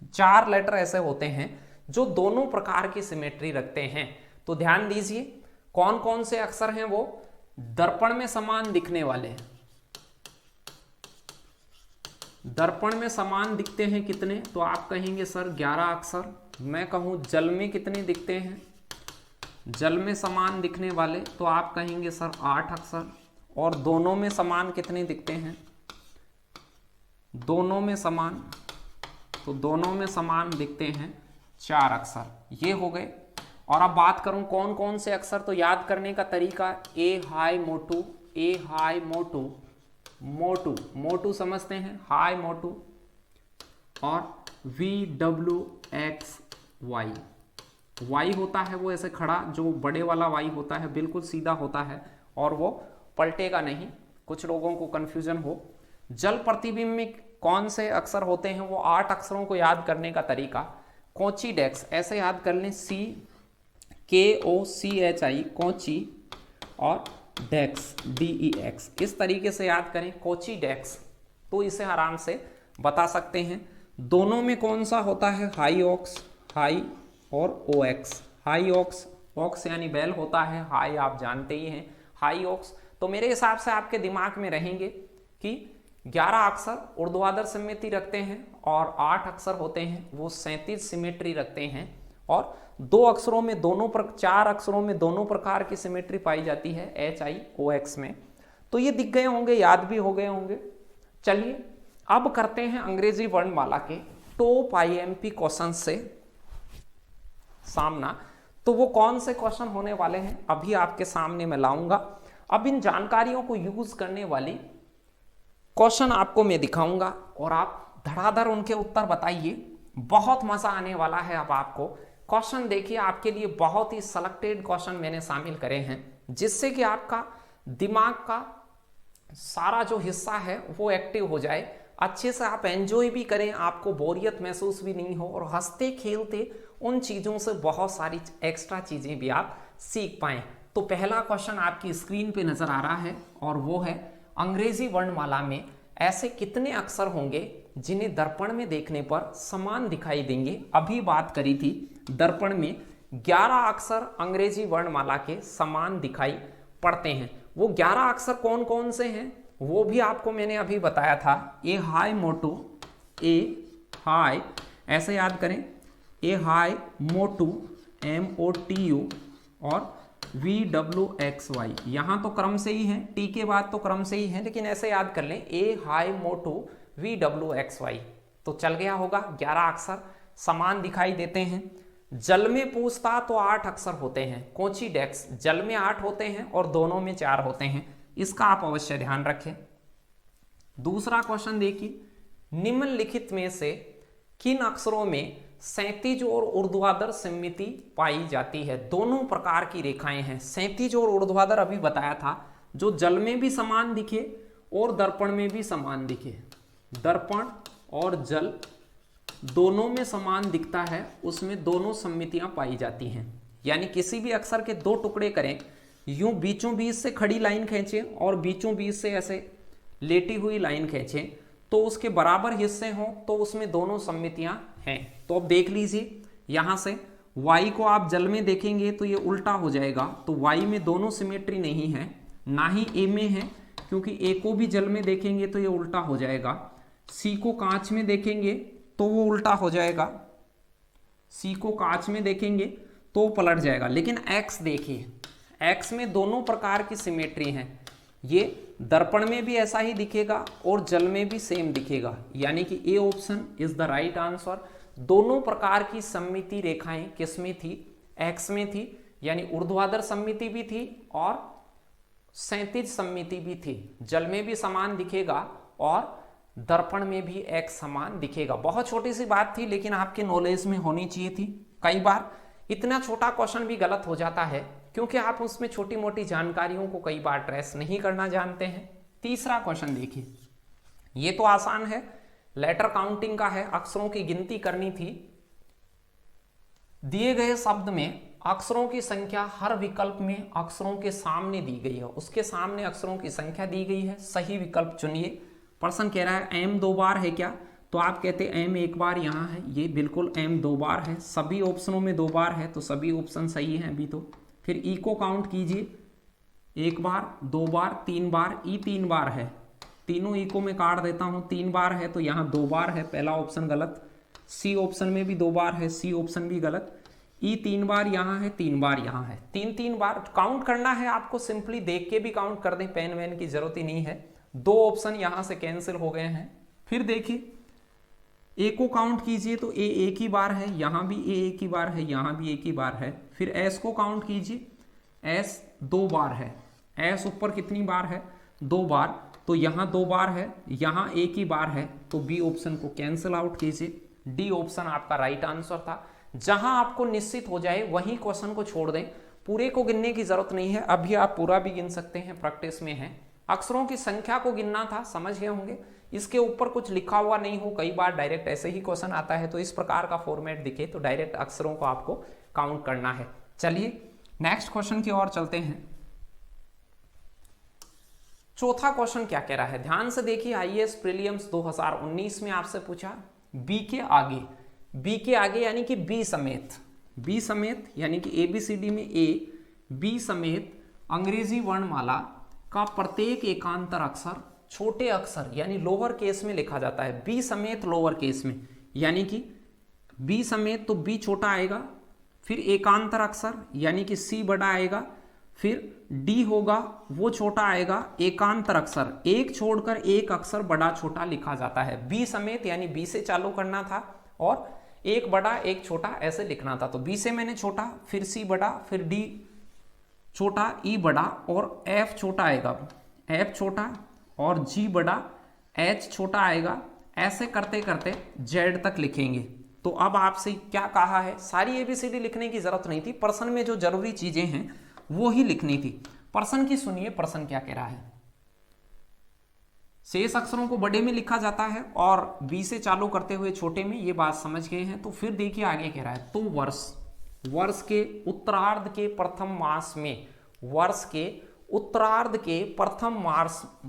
4 लेटर ऐसे होते हैं जो दोनों प्रकार की सिमेट्री रखते हैं। तो ध्यान दीजिए कौन कौन से अक्षर हैं वो दर्पण में समान दिखने वाले हैं। दर्पण में समान दिखते हैं कितने, तो आप कहेंगे सर 11 अक्षर। मैं कहूं जल में कितने दिखते हैं, जल में समान दिखने वाले, तो आप कहेंगे सर 8 अक्षर। और दोनों में समान कितने दिखते हैं, दोनों में समान, तो दोनों में समान दिखते हैं 4 अक्षर। ये हो गए। और अब बात करूं कौन कौन से अक्षर, तो याद करने का तरीका, ए हाई मोटू, ए हाई मोटू, मोटू, मोटू समझते हैं, हाई मोटू, और V W X Y. Y होता है वो ऐसे खड़ा, जो बड़े वाला वाई होता है बिल्कुल सीधा होता है और वो पलटेगा नहीं, कुछ लोगों को कंफ्यूजन हो। जल प्रतिबिंब में कौन से अक्षर होते हैं, वो 8 अक्षरों को याद करने का तरीका, कोची डेक्स, ऐसे याद कर लें, CKOCHI, कोची, और डेक्स, DEX, इस तरीके से याद करें, कोची डेक्स, तो इसे आराम से बता सकते हैं। दोनों में कौन सा होता है, हाई ऑक्स, हाई, और OX, हाई ऑक्स, ऑक्स यानी बैल होता है, हाई आप जानते ही हैं, हाई ऑक्स। तो मेरे हिसाब से आपके दिमाग में रहेंगे कि 11 अक्षर ऊर्ध्वाधर सिमेट्री रखते हैं, और 8 अक्षर होते हैं वो क्षैतिज सिमेट्री रखते हैं, और 2 अक्षरों में दोनों 4 अक्षरों में दोनों प्रकार की सिमेट्री पाई जाती है, HIOX में। तो ये दिख गए होंगे, याद भी हो गए होंगे। चलिए अब करते हैं अंग्रेजी वर्णमाला के टॉप IMP क्वेश्चन से सामना। तो वो कौन से क्वेश्चन होने वाले हैं अभी आपके सामने मैं लाऊंगा। अब इन जानकारियों को यूज करने वाली क्वेश्चन आपको मैं दिखाऊंगा, और आप धड़ाधड़ उनके उत्तर बताइए, बहुत मजा आने वाला है। अब आपको क्वेश्चन देखिए, आपके लिए बहुत ही सिलेक्टेड क्वेश्चन मैंने शामिल करे हैं, जिससे कि आपका दिमाग का सारा जो हिस्सा है वो एक्टिव हो जाए, अच्छे से आप एंजॉय भी करें, आपको बोरियत महसूस भी नहीं हो, और हंसते खेलते उन चीज़ों से बहुत सारी एक्स्ट्रा चीज़ें भी आप सीख पाएं। तो पहला क्वेश्चन आपकी स्क्रीन पे नज़र आ रहा है, और वो है अंग्रेजी वर्णमाला में ऐसे कितने अक्षर होंगे जिन्हें दर्पण में देखने पर समान दिखाई देंगे। अभी बात करी थी दर्पण में 11 अक्षर अंग्रेजी वर्णमाला के समान दिखाई पड़ते हैं। वो 11 अक्षर कौन कौन से हैं वो भी आपको मैंने अभी बताया था। ए हाई मोटू, ए हाई, ऐसे याद करें, ए हाई मोटू, MOTU, और VWXY, यहाँ तो क्रम से ही है, टी के बाद तो क्रम से ही है, लेकिन ऐसे याद कर लें, ए हाई मोटू VWXY। तो चल गया होगा, 11 अक्षर समान दिखाई देते हैं। जल में पूछता तो 8 अक्षर होते हैं, कोची डेक्स, जल में 8 होते हैं और दोनों में 4 होते हैं, इसका आप अवश्य ध्यान रखें। दूसरा क्वेश्चन देखिए, निम्नलिखित में से किन अक्षरों में क्षैतिज और ऊर्ध्वाधर सममिति पाई जाती है। दोनों प्रकार की रेखाएं हैं, क्षैतिज और ऊर्ध्वाधर अभी बताया था, जो जल में भी समान दिखे और दर्पण में भी समान दिखे। दर्पण और जल दोनों में समान दिखता है, उसमें दोनों सममितियां पाई जाती हैं। यानी किसी भी अक्षर के 2 टुकड़े करें, यूं बीचों बीच से खड़ी लाइन खींचें और बीचों बीच से ऐसे लेटी हुई लाइन खींचें, तो उसके बराबर हिस्से हों तो उसमें दोनों सममितियां हैं। तो अब देख लीजिए, यहां से y को आप जल में देखेंगे तो ये उल्टा हो जाएगा, तो y में दोनों सिमेट्री नहीं है, ना ही a में है, क्योंकि a को भी जल में देखेंगे तो ये उल्टा हो जाएगा। c को कांच में देखेंगे तो वो उल्टा हो जाएगा, c को कांच में देखेंगे तो पलट जाएगा। लेकिन x देखिए, x में दोनों प्रकार की सिमेट्री हैं, ये दर्पण में भी ऐसा ही दिखेगा और जल में भी सेम दिखेगा, यानी कि A option is the right answer. दोनों प्रकार की सममिति रेखाएं किसमें थी? एक्स में थी, यानी ऊर्ध्वाधर सममिति भी थी और क्षैतिज सममिति भी थी। जल में भी समान दिखेगा और दर्पण में भी एक समान दिखेगा। बहुत छोटी सी बात थी लेकिन आपके नॉलेज में होनी चाहिए थी। कई बार इतना छोटा क्वेश्चन भी गलत हो जाता है क्योंकि आप उसमें छोटी मोटी जानकारियों को कई बार ट्रेस नहीं करना जानते हैं। तीसरा क्वेश्चन देखिए, ये तो आसान है, लेटर काउंटिंग का है, अक्षरों की गिनती करनी थी। दिए गए शब्द में अक्षरों की संख्या हर विकल्प में अक्षरों के सामने दी गई है, उसके सामने अक्षरों की संख्या दी गई है, सही विकल्प चुनिए। प्रश्न कह रहा है एम 2 बार है क्या? तो आप कहते एम 1 बार यहाँ है, ये बिल्कुल एम 2 बार है। सभी ऑप्शनों में 2 बार है तो सभी ऑप्शन सही हैं अभी तो। फिर ई को काउंट कीजिए, 1 बार, 2 बार, 3 बार, ई 3 बार है। तीनों ई को मैं काट देता हूँ, 3 बार है तो यहाँ 2 बार है, पहला ऑप्शन गलत। सी ऑप्शन में भी 2 बार है, सी ऑप्शन भी गलत। ई 3 बार यहाँ है, 3 बार यहाँ है, 3 बार काउंट करना है आपको, सिंपली देख के भी काउंट कर दें, पेन वेन की जरूरत ही नहीं है। 2 ऑप्शन यहाँ से कैंसिल हो गए हैं। फिर देखिए ए को काउंट कीजिए तो ए एक ही बार है, यहाँ भी ए एक ही बार है, यहाँ भी एक ही बार है। फिर एस को काउंट कीजिए, एस 2 बार है, एस ऊपर कितनी बार है? 2 बार, तो यहाँ 2 बार है, यहाँ एक ही बार है, तो बी ऑप्शन को कैंसिल आउट कीजिए। डी ऑप्शन आपका राइट आंसर था। जहां आपको निश्चित हो जाए वही क्वेश्चन को छोड़ दें, पूरे को गिनने की जरूरत नहीं है। अभी आप पूरा भी गिन सकते हैं, प्रैक्टिस में है। अक्षरों की संख्या को गिनना था, समझ गए होंगे। इसके ऊपर कुछ लिखा हुआ नहीं हो, कई बार डायरेक्ट ऐसे ही क्वेश्चन आता है, तो इस प्रकार का फॉर्मेट दिखे तो डायरेक्ट अक्षरों को आपको काउंट करना है। चलिए नेक्स्ट क्वेश्चन की ओर चलते हैं। चौथा क्वेश्चन क्या कह रहा है, ध्यान से देखिए। आईएएस प्रीलिम्स 2019 में आपसे पूछा बी के आगे, बी के आगे यानी कि बी समेत, बी समेत यानी कि एबीसीडी में ए, बी समेत अंग्रेजी वर्णमाला का प्रत्येक एकांतर अक्षर छोटे अक्षर यानी लोअर केस में लिखा जाता है। बी समेत लोअर केस में, यानी कि बी समेत तो बी छोटा आएगा, फिर एकांतर अक्षर यानी कि सी बड़ा आएगा, फिर डी होगा वो छोटा आएगा, एकांतर अक्षर एक छोड़कर एक अक्षर बड़ा छोटा लिखा जाता है। बी समेत यानी बी से चालू करना था और एक बड़ा एक छोटा ऐसे लिखना था। तो बी से मैंने छोटा, फिर सी बड़ा, फिर डी छोटा, ई बड़ा और एफ छोटा आएगा, एफ छोटा और जी बड़ा, एच छोटा आएगा। ऐसे करते करते जेड तक लिखेंगे। तो अब आपसे क्या कहा है, सारी एबीसीडी लिखने की जरूरत नहीं थी, प्रश्न में जो जरूरी चीजें हैं वो ही लिखनी थी। प्रश्न की सुनिए, प्रश्न क्या कह रहा है। शेष अक्षरों को बड़े में लिखा जाता है और बी से चालू करते हुए छोटे में, ये बात समझ गए हैं। तो फिर देखिए आगे कह रहा है, तो वर्ष के उत्तरार्ध के प्रथम मास में, वर्ष के उत्तरार्ध के प्रथम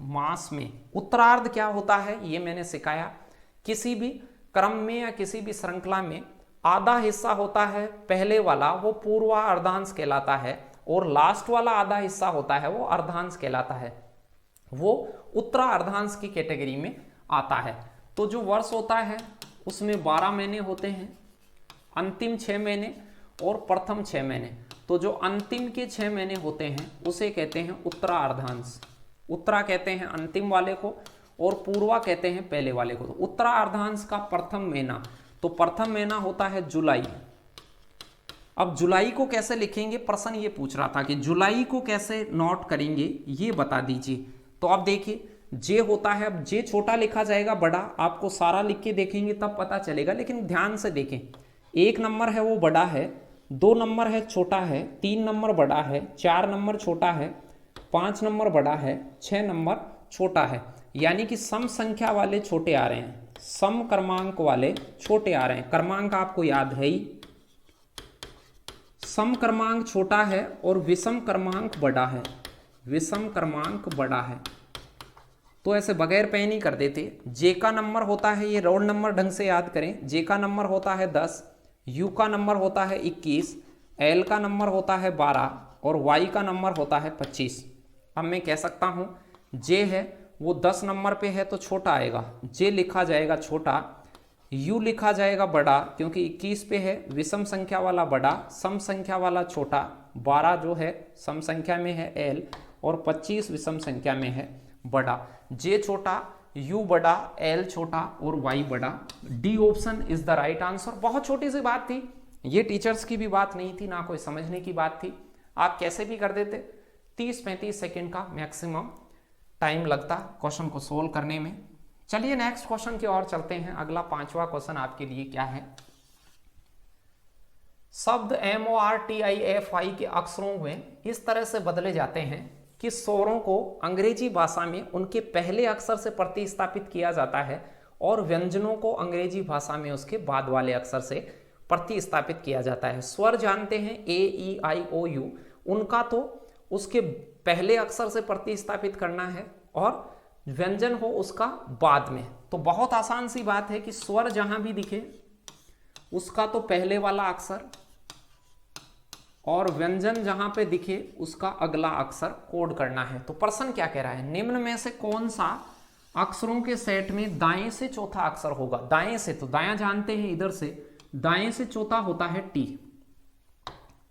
मास में, उत्तरार्ध क्या होता है ये मैंने सिखाया। किसी भी क्रम में या किसी भी श्रृंखला में आधा हिस्सा होता है, पहले वाला वो पूर्वा अर्धांश कहलाता है और लास्ट वाला आधा हिस्सा होता है वो अर्धांश कहलाता है, वो उत्तरा अर्धांश की कैटेगरी में आता है। तो जो वर्ष होता है उसमें 12 महीने होते हैं, अंतिम 6 महीने और प्रथम 6 महीने। तो जो अंतिम के 6 महीने होते हैं उसे कहते हैं उत्तरा अर्धांश। उत्तरा कहते हैं अंतिम वाले को और पूर्वा कहते हैं पहले वाले को। तो उत्तरा अर्धांश का प्रथम महीना, तो प्रथम महीना होता है जुलाई। अब जुलाई को कैसे लिखेंगे, प्रश्न ये पूछ रहा था कि जुलाई को कैसे नोट करेंगे ये बता दीजिए। तो अब देखिए जे होता है, अब जे छोटा लिखा जाएगा, बड़ा आपको सारा लिख के देखेंगे तब पता चलेगा, लेकिन ध्यान से देखें। 1 नंबर है वो बड़ा है, 2 नंबर है छोटा है, 3 नंबर बड़ा है, 4 नंबर छोटा है, 5 नंबर बड़ा है, 6 नंबर छोटा है। यानी कि सम संख्या वाले छोटे आ रहे हैं, सम क्रमांक वाले छोटे आ रहे हैं। क्रमांक आपको याद है ही, सम क्रमांक छोटा है और विषम क्रमांक बड़ा है, विषम क्रमांक बड़ा है। तो ऐसे बगैर पेन ही कर देते। जे का नंबर होता है, ये रोल नंबर ढंग से याद करें, जे का नंबर होता है 10, U का नंबर होता है 21, L का नंबर होता है 12 और Y का नंबर होता है 25। अब मैं कह सकता हूँ J है वो 10 नंबर पे है तो छोटा आएगा, J लिखा जाएगा छोटा, U लिखा जाएगा बड़ा क्योंकि 21 पे है, विषम संख्या वाला बड़ा, सम संख्या वाला छोटा, 12 जो है सम संख्या में है L और 25 विषम संख्या में है बड़ा। J छोटा, U बड़ा, L छोटा और Y बड़ा। D option is the right answer. बहुत छोटी सी बात थी, ये टीचर्स की भी बात नहीं थी, ना कोई समझने की बात थी, आप कैसे भी कर देते। 30-35 सेकेंड का मैक्सिमम टाइम लगता क्वेश्चन को सोल्व करने में। चलिए नेक्स्ट क्वेश्चन की ओर चलते हैं। अगला 5वां क्वेश्चन आपके लिए क्या है। शब्द MORTIFI के अक्षरों में इस तरह से बदले जाते हैं कि स्वरों को अंग्रेजी भाषा में उनके पहले अक्षर से प्रतिस्थापित किया जाता है और व्यंजनों को अंग्रेजी भाषा में उसके बाद वाले अक्षर से प्रतिस्थापित किया जाता है। स्वर जानते हैं AEIOU, उनका तो उसके पहले अक्षर से प्रतिस्थापित करना है और व्यंजन हो उसका बाद में। तो बहुत आसान सी बात है कि स्वर जहां भी दिखे उसका तो पहले वाला अक्षर और व्यंजन जहां पे दिखे उसका अगला अक्षर कोड करना है। तो प्रश्न क्या कह रहा है, निम्न में से कौन सा अक्षरों के सेट में दाएं से चौथा अक्षर होगा। दाएं से, तो दायां जानते हैं इधर से, दाएं से चौथा होता है टी।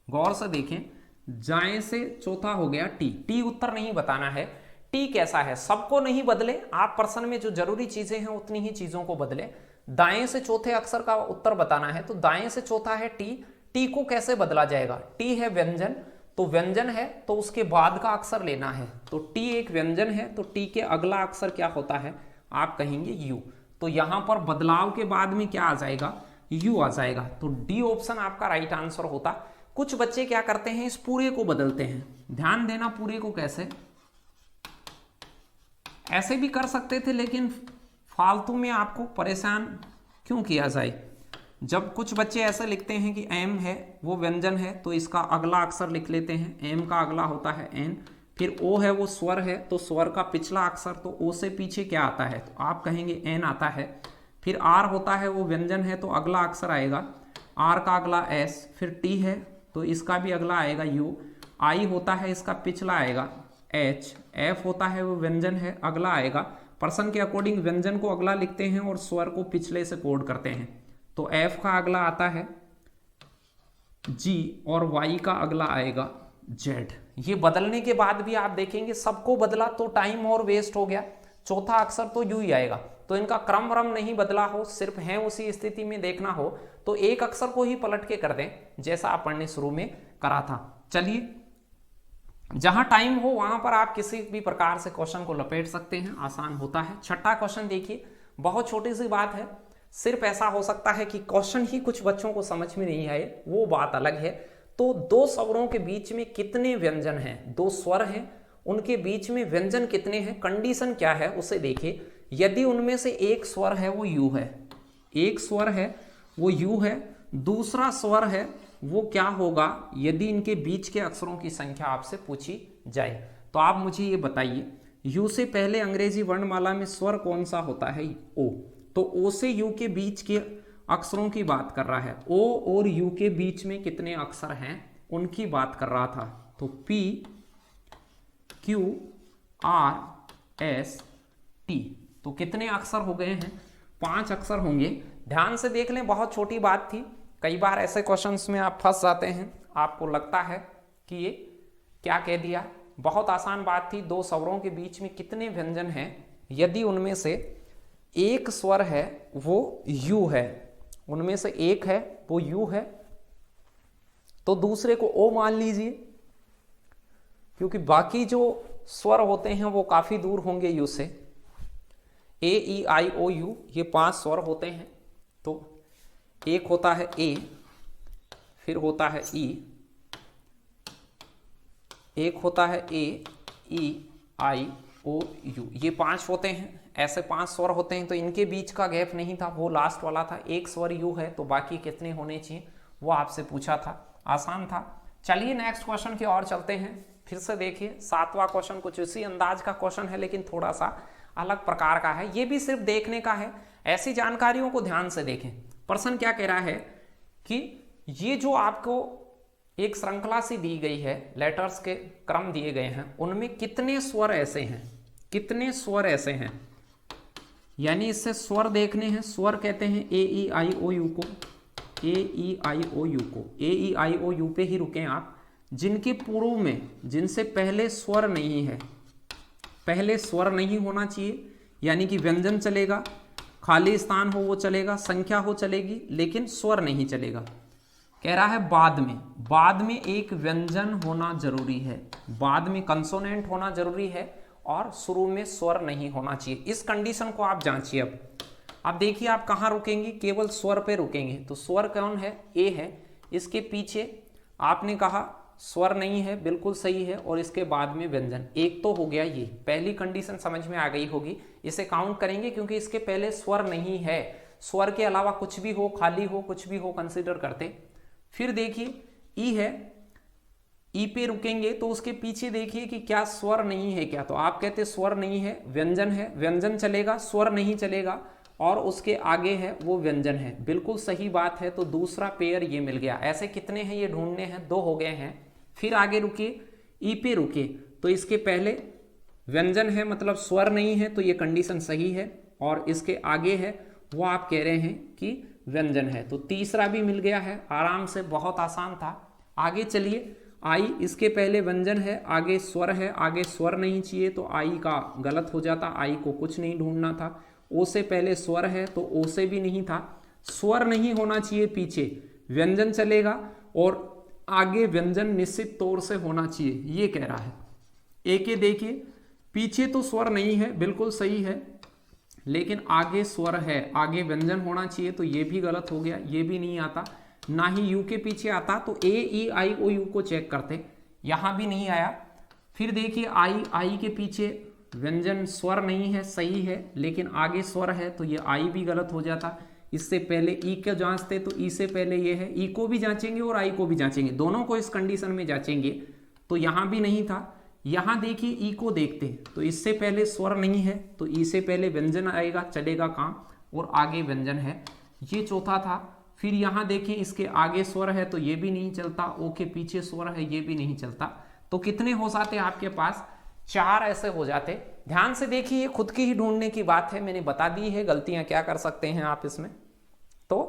गौर से देखें, दाएं से चौथा हो गया टी। टी उत्तर नहीं बताना है, टी कैसा है सबको नहीं बदले, आप प्रश्न में जो जरूरी चीजें हैं उतनी ही चीजों को बदले। दाएं से चौथे अक्षर का उत्तर बताना है, तो दाएं से चौथा है टी। टी को कैसे बदला जाएगा, टी है व्यंजन, तो व्यंजन है तो उसके बाद का अक्षर लेना है। तो टी एक व्यंजन है तो टी के अगला अक्षर क्या होता है, आप कहेंगे यू। तो यहां पर बदलाव के बाद में क्या आ जाएगा, यू आ जाएगा। तो डी ऑप्शन आपका राइट आंसर होता। कुछ बच्चे क्या करते हैं, इस पूरे को बदलते हैं। ध्यान देना, पूरे को कैसे, ऐसे भी कर सकते थे लेकिन फालतू में आपको परेशान क्यों किया जाए। जब कुछ बच्चे ऐसे लिखते हैं कि एम है वो व्यंजन है तो इसका अगला अक्षर लिख लेते हैं, एम का अगला होता है एन, फिर ओ है वो स्वर है तो स्वर का पिछला अक्षर, तो ओ से पीछे क्या आता है, तो आप कहेंगे एन आता है। फिर आर होता है वो व्यंजन है तो अगला अक्षर आएगा आर का अगला एस, फिर टी है तो इसका भी अगला आएगा यू, आई होता है इसका पिछला आएगा एच, एफ होता है वो व्यंजन है अगला आएगा। पर्सन के अकॉर्डिंग व्यंजन को अगला लिखते हैं और स्वर को पिछले से कोड करते हैं। तो एफ का अगला आता है जी और वाई का अगला आएगा जेड। ये बदलने के बाद भी आप देखेंगे सबको बदला तो टाइम और वेस्ट हो गया, चौथा अक्षर तो यू ही आएगा। तो इनका क्रम व्रम नहीं बदला हो, सिर्फ है उसी स्थिति में देखना हो तो एक अक्षर को ही पलट के कर दें जैसा आप पढ़ने शुरू में करा था। चलिए, जहां टाइम हो वहां पर आप किसी भी प्रकार से क्वेश्चन को लपेट सकते हैं, आसान होता है। छठा क्वेश्चन देखिए, बहुत छोटी सी बात है, सिर्फ ऐसा हो सकता है कि क्वेश्चन ही कुछ बच्चों को समझ में नहीं आए, वो बात अलग है। तो दो स्वरों के बीच में कितने व्यंजन हैं, दो स्वर हैं उनके बीच में व्यंजन कितने हैं, कंडीशन क्या है उसे देखिए। यदि उनमें से एक स्वर है वो यू है, एक स्वर है वो यू है, दूसरा स्वर है वो क्या होगा यदि इनके बीच के अक्षरों की संख्या आपसे पूछी जाए। तो आप मुझे ये बताइए, यू से पहले अंग्रेजी वर्णमाला में स्वर कौन सा होता है, ओ। तो ओ से यू के बीच के अक्षरों की बात कर रहा है, ओ और यू के बीच में कितने अक्षर हैं उनकी बात कर रहा था। तो P Q R S T, तो कितने अक्षर हो गए हैं, 5 अक्षर होंगे। ध्यान से देख लें, बहुत छोटी बात थी। कई बार ऐसे क्वेश्चंस में आप फंस जाते हैं, आपको लगता है कि ये क्या कह दिया, बहुत आसान बात थी। दो स्वरों के बीच में कितने व्यंजन हैं, यदि उनमें से एक स्वर है वो यू है, उनमें से एक है वो यू है तो दूसरे को ओ मान लीजिए, क्योंकि बाकी जो स्वर होते हैं वो काफी दूर होंगे यू से। ए ई आई ओ यू ये 5 स्वर होते हैं, तो एक होता है ए, फिर होता है ई, एक होता है ए ई आई ओ यू, ये 5 होते हैं। ऐसे 5 स्वर होते हैं तो इनके बीच का गैप नहीं था, वो लास्ट वाला था। एक स्वर यू है तो बाकी कितने होने चाहिए वो आपसे पूछा था, आसान था। चलिए नेक्स्ट क्वेश्चन की ओर चलते हैं। फिर से देखिए 7वां क्वेश्चन कुछ इसी अंदाज का क्वेश्चन है लेकिन थोड़ा सा अलग प्रकार का है। ये भी सिर्फ देखने का है, ऐसी जानकारियों को ध्यान से देखें। प्रश्न क्या कह रहा है कि ये जो आपको एक श्रृंखला सी दी गई है, लेटर्स के क्रम दिए गए हैं, उनमें कितने स्वर ऐसे हैं, कितने स्वर ऐसे हैं, यानी इससे स्वर देखने हैं। स्वर कहते हैं ए ई आई ओ यू को, ए ई आई ओ यू को, ए ई आई ओ यू पे ही रुकें आप, जिनके पूर्व में, जिनसे पहले स्वर नहीं है, पहले स्वर नहीं होना चाहिए, यानी कि व्यंजन चलेगा, खाली स्थान हो वो चलेगा, संख्या हो चलेगी, लेकिन स्वर नहीं चलेगा। कह रहा है बाद में एक व्यंजन होना जरूरी है, बाद में कंसोनेंट होना जरूरी है और शुरू में स्वर नहीं होना चाहिए। इस कंडीशन को आप जांचिए। अब देखिए आप कहाँ रुकेंगे, केवल स्वर पे रुकेंगे। तो स्वर कौन है, ए है, इसके पीछे आपने कहा स्वर नहीं है, बिल्कुल सही है, और इसके बाद में व्यंजन, एक तो हो गया। ये पहली कंडीशन समझ में आ गई होगी, इसे काउंट करेंगे क्योंकि इसके पहले स्वर नहीं है। स्वर के अलावा कुछ भी हो, खाली हो, कुछ भी हो, कंसीडर करते। फिर देखिए ई है, ई पे रुकेंगे तो उसके पीछे देखिए कि क्या स्वर नहीं है क्या, तो आप कहते स्वर नहीं है, व्यंजन है, व्यंजन चलेगा, स्वर नहीं चलेगा, और उसके आगे है वो व्यंजन है, बिल्कुल सही बात है। तो दूसरा पेयर ये मिल गया। ऐसे कितने हैं ये ढूंढने हैं, 2 हो गए हैं। फिर आगे रुकिए, ई पे रुके तो इसके पहले व्यंजन है, मतलब स्वर नहीं है, तो ये कंडीशन सही है, और इसके आगे है वो आप कह रहे हैं कि व्यंजन है, तो तीसरा भी मिल गया है। आराम से, बहुत आसान था। आगे चलिए, आई, इसके पहले व्यंजन है, आगे स्वर है, आगे स्वर नहीं चाहिए तो आई का गलत हो जाता, आई को कुछ नहीं ढूंढना था। ओ से पहले स्वर है तो ओ से भी नहीं था, स्वर नहीं होना चाहिए, पीछे व्यंजन चलेगा, और आगे व्यंजन निश्चित तौर से होना चाहिए, ये कह रहा है। ए के देखिए, पीछे तो स्वर नहीं है, बिल्कुल सही है, लेकिन आगे स्वर है, आगे व्यंजन होना चाहिए, तो ये भी गलत हो गया, ये भी नहीं आता। ना ही यू के पीछे आता, तो ए ई आई ओ यू को चेक करते, यहां भी नहीं आया। फिर देखिए आई, आई के पीछे व्यंजन स्वर नहीं है, सही है, लेकिन आगे स्वर है, तो ये आई भी गलत हो जाता। इससे पहले ई को जांचते तो ई से पहले ये है, ई को भी जांचेंगे और आई को भी जांचेंगे, दोनों को इस कंडीशन में जांचेंगे, तो यहां भी नहीं था। यहां देखिए ई को देखते तो इससे पहले स्वर नहीं है, तो ई से पहले व्यंजन आएगा, चलेगा काम, और आगे व्यंजन है, ये चौथा था। फिर यहां देखिए इसके आगे स्वर है तो ये भी नहीं चलता, ओ के पीछे स्वर है, ये भी नहीं चलता। तो कितने हो जाते आपके पास, 4 ऐसे हो जाते। ध्यान से देखिए, ये खुद की ही ढूंढने की बात है, मैंने बता दी है गलतियां क्या कर सकते हैं आप इसमें। तो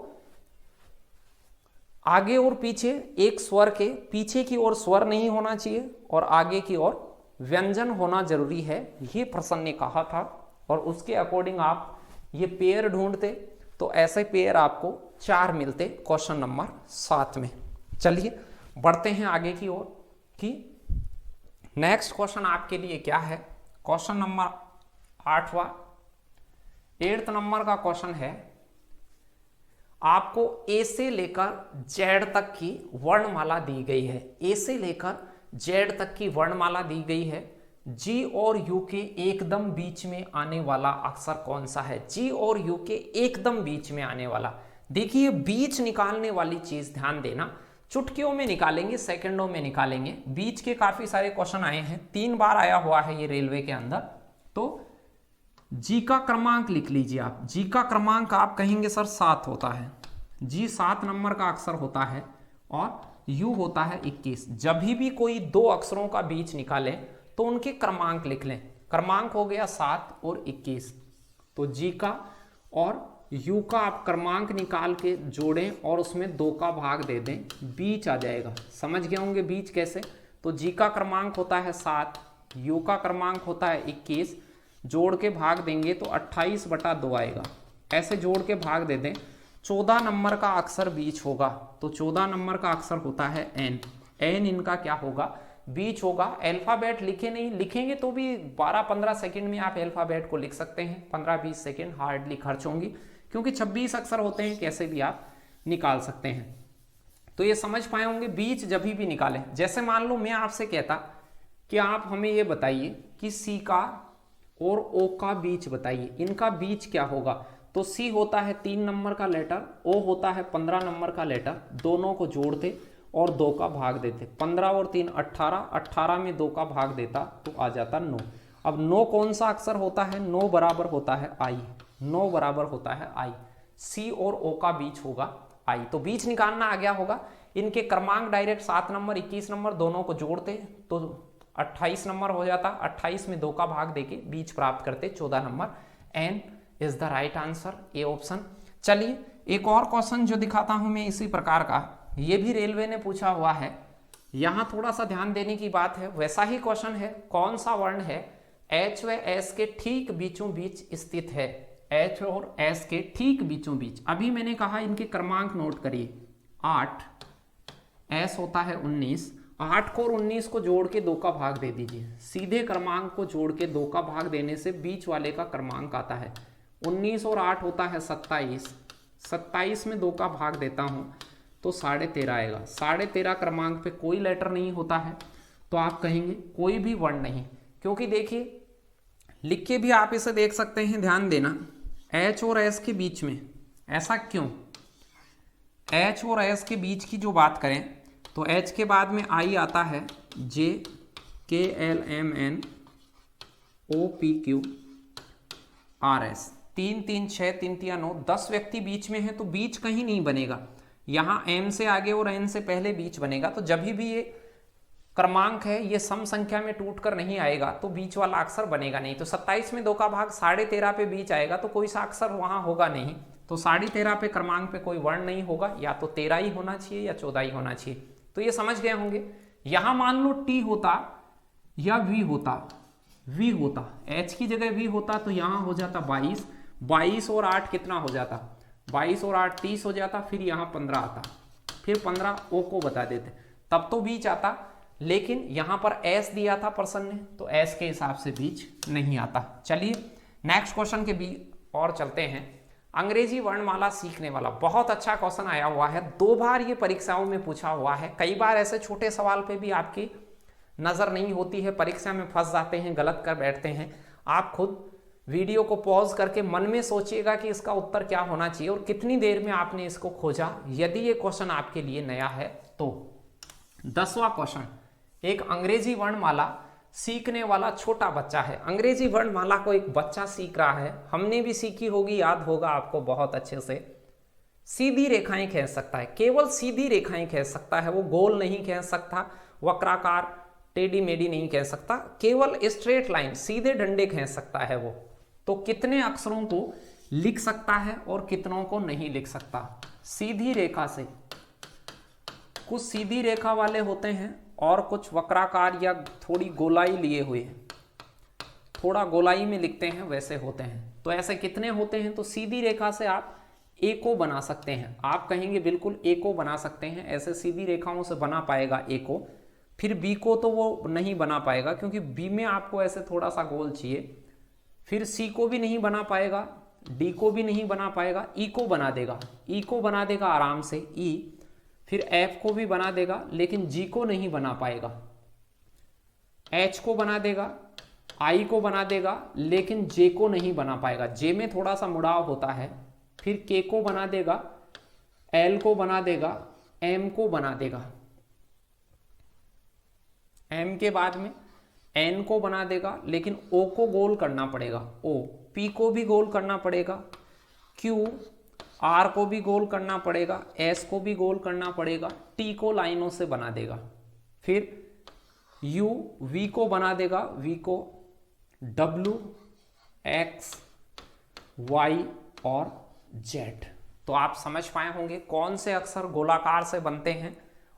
आगे और पीछे, एक स्वर के पीछे की ओर स्वर नहीं होना चाहिए और आगे की ओर व्यंजन होना जरूरी है, ये प्रश्न ने कहा था, और उसके अकॉर्डिंग आप ये पेयर ढूंढते तो ऐसे पेयर आपको 4 मिलते क्वेश्चन नंबर 7 में। चलिए बढ़ते हैं आगे की ओर कि नेक्स्ट क्वेश्चन आपके लिए क्या है। क्वेश्चन नंबर 8वां, 8th नंबर का क्वेश्चन है, आपको ए से लेकर जेड तक की वर्णमाला दी गई है। ए से लेकर जेड तक की वर्णमाला दी गई है। जी और यू के एकदम बीच में आने वाला अक्षर कौन सा है, जी और यू के एकदम बीच में आने वाला। देखिए बीच निकालने वाली चीज ध्यान देना, चुटकियों में निकालेंगे, सेकंडों में निकालेंगे। बीच के काफी सारे क्वेश्चन आए हैं, 3 बार आया हुआ है ये रेलवे के अंदर। तो जी का क्रमांक लिख लीजिए आप, जी का क्रमांक आप कहेंगे सर 7 होता है, जी 7 नंबर का अक्षर होता है, और यू होता है 21। जब भी कोई 2 अक्षरों का बीच निकाले तो उनके क्रमांक लिख लें। क्रमांक हो गया 7 और 21, तो जी का और यू का आप क्रमांक निकाल के जोड़ें और उसमें 2 का भाग दे दें, बीच आ जाएगा। समझ गए होंगे बीच कैसे। तो जी का क्रमांक होता है 7, यू का क्रमांक होता है 21, जोड़ के भाग देंगे तो 28/2 आएगा। ऐसे जोड़ के भाग दे दें, 14 नंबर का अक्षर बीच होगा, तो 14 नंबर का अक्षर होता है एन। एन इनका क्या होगा, बीच होगा। अल्फाबेट लिखे नहीं, लिखेंगे तो भी 12-15 सेकंड में आप अल्फाबेट को लिख सकते हैं, 15-20 सेकंड हार्डली खर्च होंगी, क्योंकि 26 अक्षर होते हैं, कैसे भी आप निकाल सकते हैं। तो ये समझ पाए होंगे, बीच जब भी निकालें। जैसे मान लो मैं आपसे कहता कि आप हमें ये बताइए कि सी का और ओ का बीच बताइए, इनका बीच क्या होगा। तो सी होता है 3 नंबर का लेटर, ओ होता है 15 नंबर का लेटर, दोनों को जोड़ते और 2 का भाग देते। 15 और 3 18, 18 में 2 का भाग देता तो आ जाता 9। अब 9 कौन सा अक्षर होता है, 9 बराबर होता है आई, 9 बराबर होता है आई। सी और ओ का बीच होगा आई, तो बीच निकालना आ गया होगा। इनके क्रमांक डायरेक्ट 7 नंबर 21 नंबर दोनों को जोड़ते तो 28 नंबर हो जाता, 28 में 2 का भाग देके बीच प्राप्त करते 14 number. N is the right answer, A option. चलिए एक और क्वेश्चन जो दिखाता हूं मैं इसी प्रकार का, ये भी रेलवे ने पूछा हुआ है, यहां थोड़ा सा ध्यान देने की बात है। वैसा ही क्वेश्चन है, कौन सा वर्ण है एच व एस के ठीक बीचों बीच स्थित है, एच और एस के ठीक बीचों बीच। अभी मैंने कहा इनके क्रमांक नोट करिए, 8, एस होता है 19, 8 को और 19 को जोड़ के 2 का भाग दे दीजिए, सीधे क्रमांक को जोड़ के 2 का भाग देने से बीच वाले का क्रमांक आता है 19 और 8 होता है 27, 27 में 2 का भाग देता हूं तो 13.5 आएगा। 13.5 क्रमांक पे कोई लेटर नहीं होता है, तो आप कहेंगे कोई भी वर्ण नहीं, क्योंकि देखिए लिख के भी आप इसे देख सकते हैं, ध्यान देना, एच और एस के बीच में। ऐसा क्यों? एच और एस के बीच की जो बात करें तो एच के बाद में आई आता है, J K L M N O P Q R S, 3 3 6 3 3 9, 10 व्यक्ति बीच में है तो बीच कहीं नहीं बनेगा। यहां एम से आगे और एन से पहले बीच बनेगा, तो जब भी ये क्रमांक है ये सम संख्या में टूटकर नहीं आएगा तो बीच वाला अक्षर बनेगा नहीं। तो 27 में 2 का भाग 13.5 पे बीच आएगा तो कोई सा अक्षर वहां होगा नहीं, तो 13.5 पे क्रमांक पे कोई वर्ण नहीं होगा, या तो 13 ही होना चाहिए या 14 ही होना चाहिए। तो ये समझ गए होंगे। यहां मान लो टी होता या वी होता, वी होता, एच की जगह वी होता तो यहां हो जाता 22, 22 और 8 कितना हो जाता, 22 और 8 30 हो जाता, फिर यहां 15 आता, फिर 15 ओ को बता देते, तब तो बीच आता। लेकिन यहां पर एस दिया था पर्सन ने, तो एस के हिसाब से बीच नहीं आता। चलिए नेक्स्ट क्वेश्चन के भी और चलते हैं। अंग्रेजी वर्णमाला सीखने वाला, बहुत अच्छा क्वेश्चन आया हुआ है, 2 बार ये परीक्षाओं में पूछा हुआ है। कई बार ऐसे छोटे सवाल पे भी आपकी नजर नहीं होती है, परीक्षा में फंस जाते हैं, गलत कर बैठते हैं। आप खुद वीडियो को पॉज करके मन में सोचिएगा कि इसका उत्तर क्या होना चाहिए और कितनी देर में आपने इसको खोजा, यदि ये क्वेश्चन आपके लिए नया है तो। 10वां क्वेश्चन, एक अंग्रेजी वर्णमाला सीखने वाला छोटा बच्चा है। अंग्रेजी वर्णमाला को एक बच्चा सीख रहा है, हमने भी सीखी होगी, याद होगा आपको बहुत अच्छे से। सीधी रेखाएं खींच सकता है, केवल सीधी रेखाएं खींच सकता है, वो गोल नहीं खींच सकता, वक्राकार टेढ़ी मेढ़ी नहीं खींच सकता, केवल स्ट्रेट लाइन सीधे डंडे खींच सकता है वो। तो कितने अक्षरों को लिख सकता है और कितनों को नहीं लिख सकता? सीधी रेखा से, कुछ सीधी रेखा वाले होते हैं और कुछ वक्राकार या थोड़ी गोलाई लिए हुए हैं, थोड़ा गोलाई में लिखते हैं वैसे होते हैं। तो ऐसे कितने होते हैं? तो सीधी रेखा से आप ए को बना सकते हैं, आप कहेंगे बिल्कुल ए को बना सकते हैं, ऐसे सीधी रेखाओं से बना पाएगा ए को। फिर बी को तो वो नहीं बना पाएगा क्योंकि बी में आपको ऐसे थोड़ा सा गोल चाहिए। फिर सी को भी नहीं बना पाएगा, डी को भी नहीं बना पाएगा, ई को बना देगा, ई को बना देगा आराम से ई। फिर एफ को भी बना देगा लेकिन जी को नहीं बना पाएगा, एच को बना देगा, आई को बना देगा लेकिन जे को नहीं बना पाएगा, जे में थोड़ा सा मुड़ाव होता है। फिर के को बना देगा, एल को बना देगा, एम को बना देगा, एम के बाद में एन को बना देगा लेकिन ओ को गोल करना पड़ेगा, ओ, पी को भी गोल करना पड़ेगा, क्यू, आर को भी गोल करना पड़ेगा, एस को भी गोल करना पड़ेगा, टी को लाइनों से बना देगा। फिर यू, वी को बना देगा, वी को, डब्ल्यू, एक्स, वाई और जेड। तो आप समझ पाए होंगे कौन से अक्षर गोलाकार से बनते हैं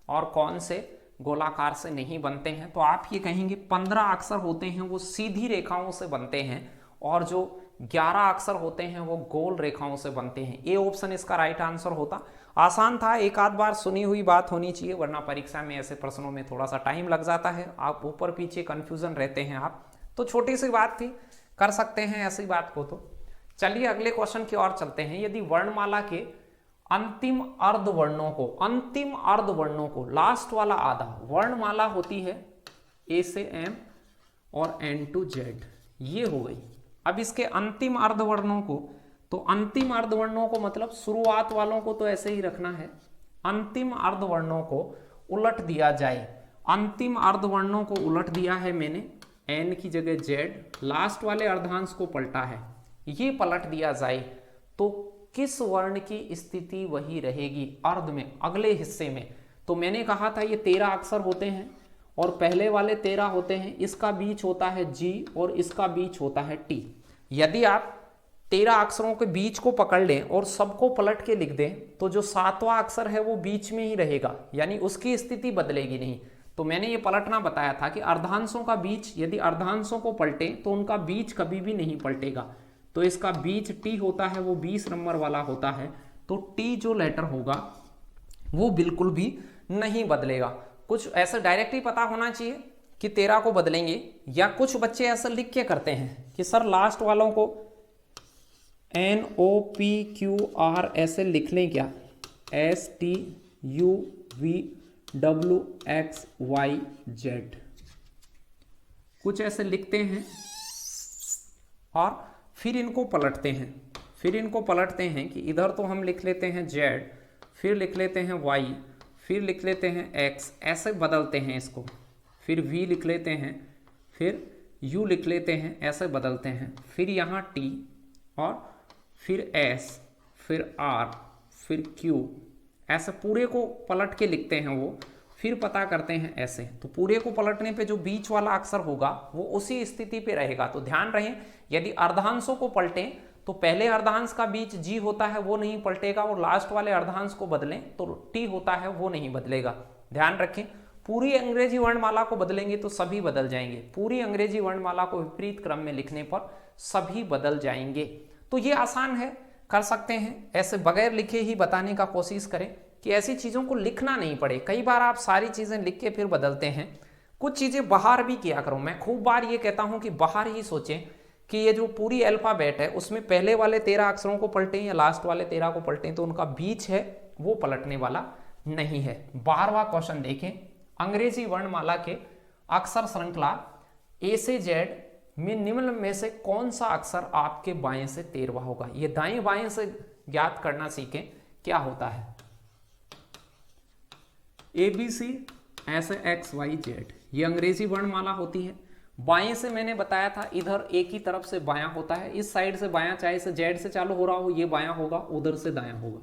और कौन से गोलाकार से नहीं बनते हैं। तो आप ये कहेंगे 15 अक्षर होते हैं वो सीधी रेखाओं से बनते हैं और जो 11 अक्षर होते हैं वो गोल रेखाओं से बनते हैं। ए ऑप्शन इसका राइट आंसर होता। आसान था, एक आध बार सुनी हुई बात होनी चाहिए, वरना परीक्षा में ऐसे प्रश्नों में थोड़ा सा टाइम लग जाता है, आप ऊपर पीछे कंफ्यूजन रहते हैं आप। तो छोटी सी बात थी, कर सकते हैं ऐसी बात को। तो चलिए अगले क्वेश्चन की ओर चलते हैं। यदि वर्णमाला के अंतिम अर्ध वर्णों को लास्ट वाला आधा, वर्णमाला होती है ए से एम और एन टू जेड, ये हो गई। अब इसके अंतिम अर्धवर्णों को, तो अंतिम अर्धवर्णों को मतलब शुरुआत वालों को तो ऐसे ही रखना है, अंतिम अर्धवर्णों को उलट दिया जाए। अंतिम अर्धवर्णों को उलट दिया है मैंने, एन की जगह जेड, लास्ट वाले अर्धांश को पलटा है, ये पलट दिया जाए तो किस वर्ण की स्थिति वही रहेगी अर्ध में, अगले हिस्से में। तो मैंने कहा था ये 13 अक्षर होते हैं और पहले वाले 13 होते हैं, इसका बीच होता है जी और इसका बीच होता है टी। यदि आप 13 अक्षरों के बीच को पकड़ लें और सबको पलट के लिख दें तो जो 7वां अक्षर है वो बीच में ही रहेगा, यानी उसकी स्थिति बदलेगी नहीं। तो मैंने ये पलटना बताया था कि अर्धांशों का बीच यदि अर्धांशों को पलटे तो उनका बीच कभी भी नहीं पलटेगा। तो इसका बीच टी होता है वो 20 नंबर वाला होता है, तो टी जो लेटर होगा वो बिल्कुल भी नहीं बदलेगा। कुछ ऐसा डायरेक्ट ही पता होना चाहिए कि 13 को बदलेंगे, या कुछ बच्चे ऐसा लिख के करते हैं कि सर लास्ट वालों को NOPQR ऐसे लिख लें क्या, STUVWXYZ, कुछ ऐसे लिखते हैं और फिर इनको पलटते हैं। फिर इनको पलटते हैं कि इधर तो हम लिख लेते हैं Z, फिर लिख लेते हैं Y, फिर लिख लेते हैं X, ऐसे बदलते हैं इसको, फिर V लिख लेते हैं, फिर U लिख लेते हैं, ऐसे बदलते हैं, फिर यहाँ T और फिर S, फिर R, फिर Q, ऐसे पूरे को पलट के लिखते हैं वो, फिर पता करते हैं ऐसे। तो पूरे को पलटने पे जो बीच वाला अक्षर होगा वो उसी स्थिति पे रहेगा। तो ध्यान रहे यदि अर्धांशों को पलटें तो पहले अर्धांश का बीच जी होता है वो नहीं पलटेगा, और लास्ट वाले अर्धांश को बदलें तो टी होता है वो नहीं बदलेगा। ध्यान रखें, पूरी अंग्रेजी वर्णमाला को बदलेंगे तो सभी बदल जाएंगे, पूरी अंग्रेजी वर्णमाला को विपरीत क्रम में लिखने पर सभी बदल जाएंगे। तो ये आसान है, कर सकते हैं, ऐसे बगैर लिखे ही बताने का कोशिश करें कि ऐसी चीज़ों को लिखना नहीं पड़े। कई बार आप सारी चीज़ें लिख के फिर बदलते हैं, कुछ चीज़ें बाहर भी किया करो। मैं खूब बार ये कहता हूँ कि बाहर ही सोचें कि ये जो पूरी अल्फ़ाबेट है उसमें पहले वाले 13 अक्षरों को पलटें या लास्ट वाले 13 को पलटें, तो उनका बीच है वो पलटने वाला नहीं है। 12वां क्वेश्चन देखें, अंग्रेजी वर्णमाला के अक्षर श्रृंखला ए से जेड में निम्न में से कौन सा अक्षर आपके बाएं से 13वां होगा। ये दाएं बाएं से ज्ञात करना सीखें क्या होता है। ABC ऐसे XYZ ये अंग्रेजी वर्णमाला होती है। बाएं से मैंने बताया था इधर एक ही तरफ से बायां होता है, इस साइड से बायां, चाहे से जेड से चालू हो रहा हो ये बायां होगा, उधर से दायां होगा।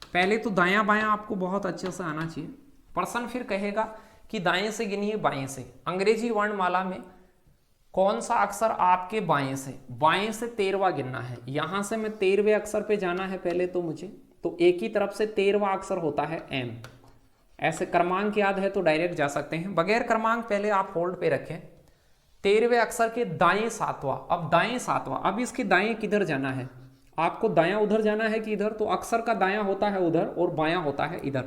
पहले तो दायां बायां आपको बहुत अच्छे से आना चाहिए। पर्सन फिर कहेगा कि दाएं से गिनिए बाएं से। अंग्रेजी वर्णमाला में कौन सा अक्षर आपके बाएं से 13वां गिनना है। यहां से मैं 13वें अक्षर पे जाना है पहले तो मुझे, तो एक ही तरफ से 13वां अक्षर होता है M। ऐसे क्रमांक याद है तो डायरेक्ट जा सकते हैं, बगैर क्रमांक पहले आप होल्ड पे रखें। 13वें अक्षर के दाएं 7वां, अब दाएं 7वां, अब इसके दाएं किधर जाना है, आपको दायां उधर जाना है कि इधर, तो अक्षर का दायां होता है उधर और बायां होता है इधर।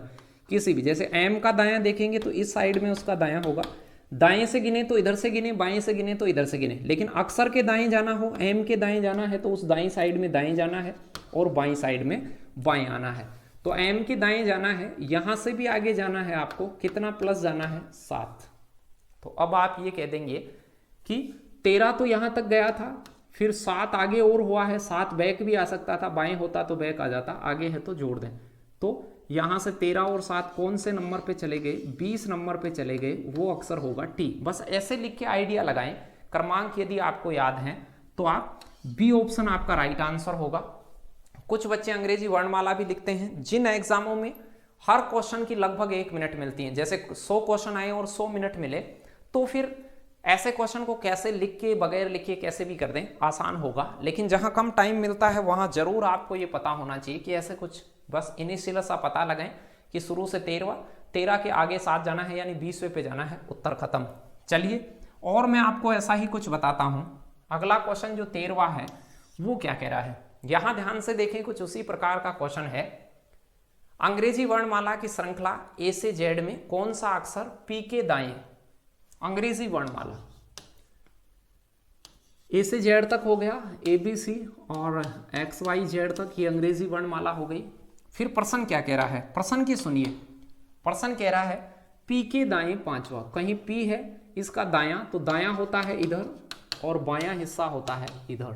किसी भी, जैसे M का दायां देखेंगे तो इस साइड में उसका दायां होगा, दाएं से गिने तो इधर से गिने, बाएं से गिने तो इधर से गिने। लेकिन अक्षर के दाएं जाना हो, M के दाएं जाना है तो उस दाएं साइड में दाएं जाना है और बाएं साइड में बाएं आना है। तो M के दाएं जाना है, यहां से भी आगे जाना है आपको, कितना प्लस जाना है 7। तो अब आप ये कह देंगे कि 13 तो यहां तक गया था, फिर 7 आगे और हुआ है, 7 बैक भी आ सकता था, बाएं होता तो बैक आ जाता, आगे है तो जोड़ दें। तो यहां से 13 और 7 कौन से नंबर पे चले गए, 20 नंबर पे चले गए, वो अक्षर होगा टी। बस ऐसे लिख के आइडिया लगाएं। क्रमांक यदि आपको याद है तो आप बी ऑप्शन आपका राइट आंसर होगा। कुछ बच्चे अंग्रेजी वर्णमाला भी लिखते हैं, जिन एग्जामों में हर क्वेश्चन की लगभग 1 मिनट मिलती है, जैसे 100 क्वेश्चन आए और 100 मिनट मिले, तो फिर ऐसे क्वेश्चन को कैसे लिख के बगैर लिखे कैसे भी कर दें, आसान होगा। लेकिन जहां कम टाइम मिलता है वहां जरूर आपको ये पता होना चाहिए कि ऐसे कुछ बस इनिशियल सा पता लगाएं कि शुरू से 13 के आगे 7 जाना है, यानी 20वें पे जाना है, उत्तर खत्म। चलिए और मैं आपको ऐसा ही कुछ बताता हूं। अगला क्वेश्चन जो 13वां है वो क्या कह रहा है, यहां ध्यान से देखें, कुछ उसी प्रकार का क्वेश्चन है। अंग्रेजी वर्णमाला की श्रृंखला ए से जेड में कौन सा अक्षर पी के दाएं, अंग्रेजी वर्णमाला ए से जेड तक हो गया, ABC और XYZ तक ये अंग्रेजी वर्णमाला हो गई। फिर प्रश्न क्या कह रहा है, प्रश्न की सुनिए। प्रश्न कह रहा है P के दाएं 5वां, कहीं P है इसका दायां, तो दायां होता है इधर और बायां हिस्सा होता है इधर,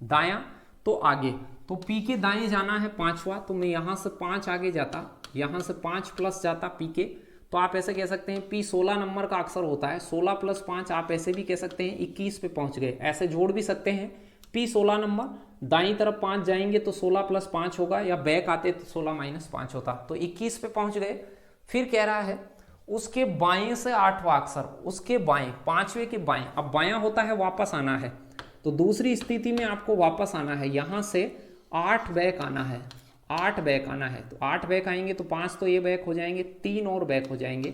दायां तो आगे, तो P के दाएं जाना है 5वां, तो मैं यहां से 5 आगे जाता, यहां से 5 प्लस जाता P के, तो आप ऐसे कह सकते हैं P 16 नंबर का अक्षर होता है, 16 प्लस 5 आप ऐसे भी कह सकते हैं 21 पे पहुंच गए, ऐसे जोड़ भी सकते हैं P 16 नंबर दाईं तरफ 5 जाएंगे तो 16 + 5 होगा, या बैक आते तो 16 - 5 होता, तो 21 पे पहुंच गए। फिर कह रहा है उसके बाएं से 8वां अक्षर, उसके बाएं, 5वें के बाएं। अब बायां होता है वापस आना है, तो दूसरी स्थिति में आपको वापस आना है, यहां से 8 बैक आना है, 8 बैक आना है। तो 8 बैक आएंगे तो 5 तो ये बैक हो जाएंगे, 3 और बैक हो जाएंगे,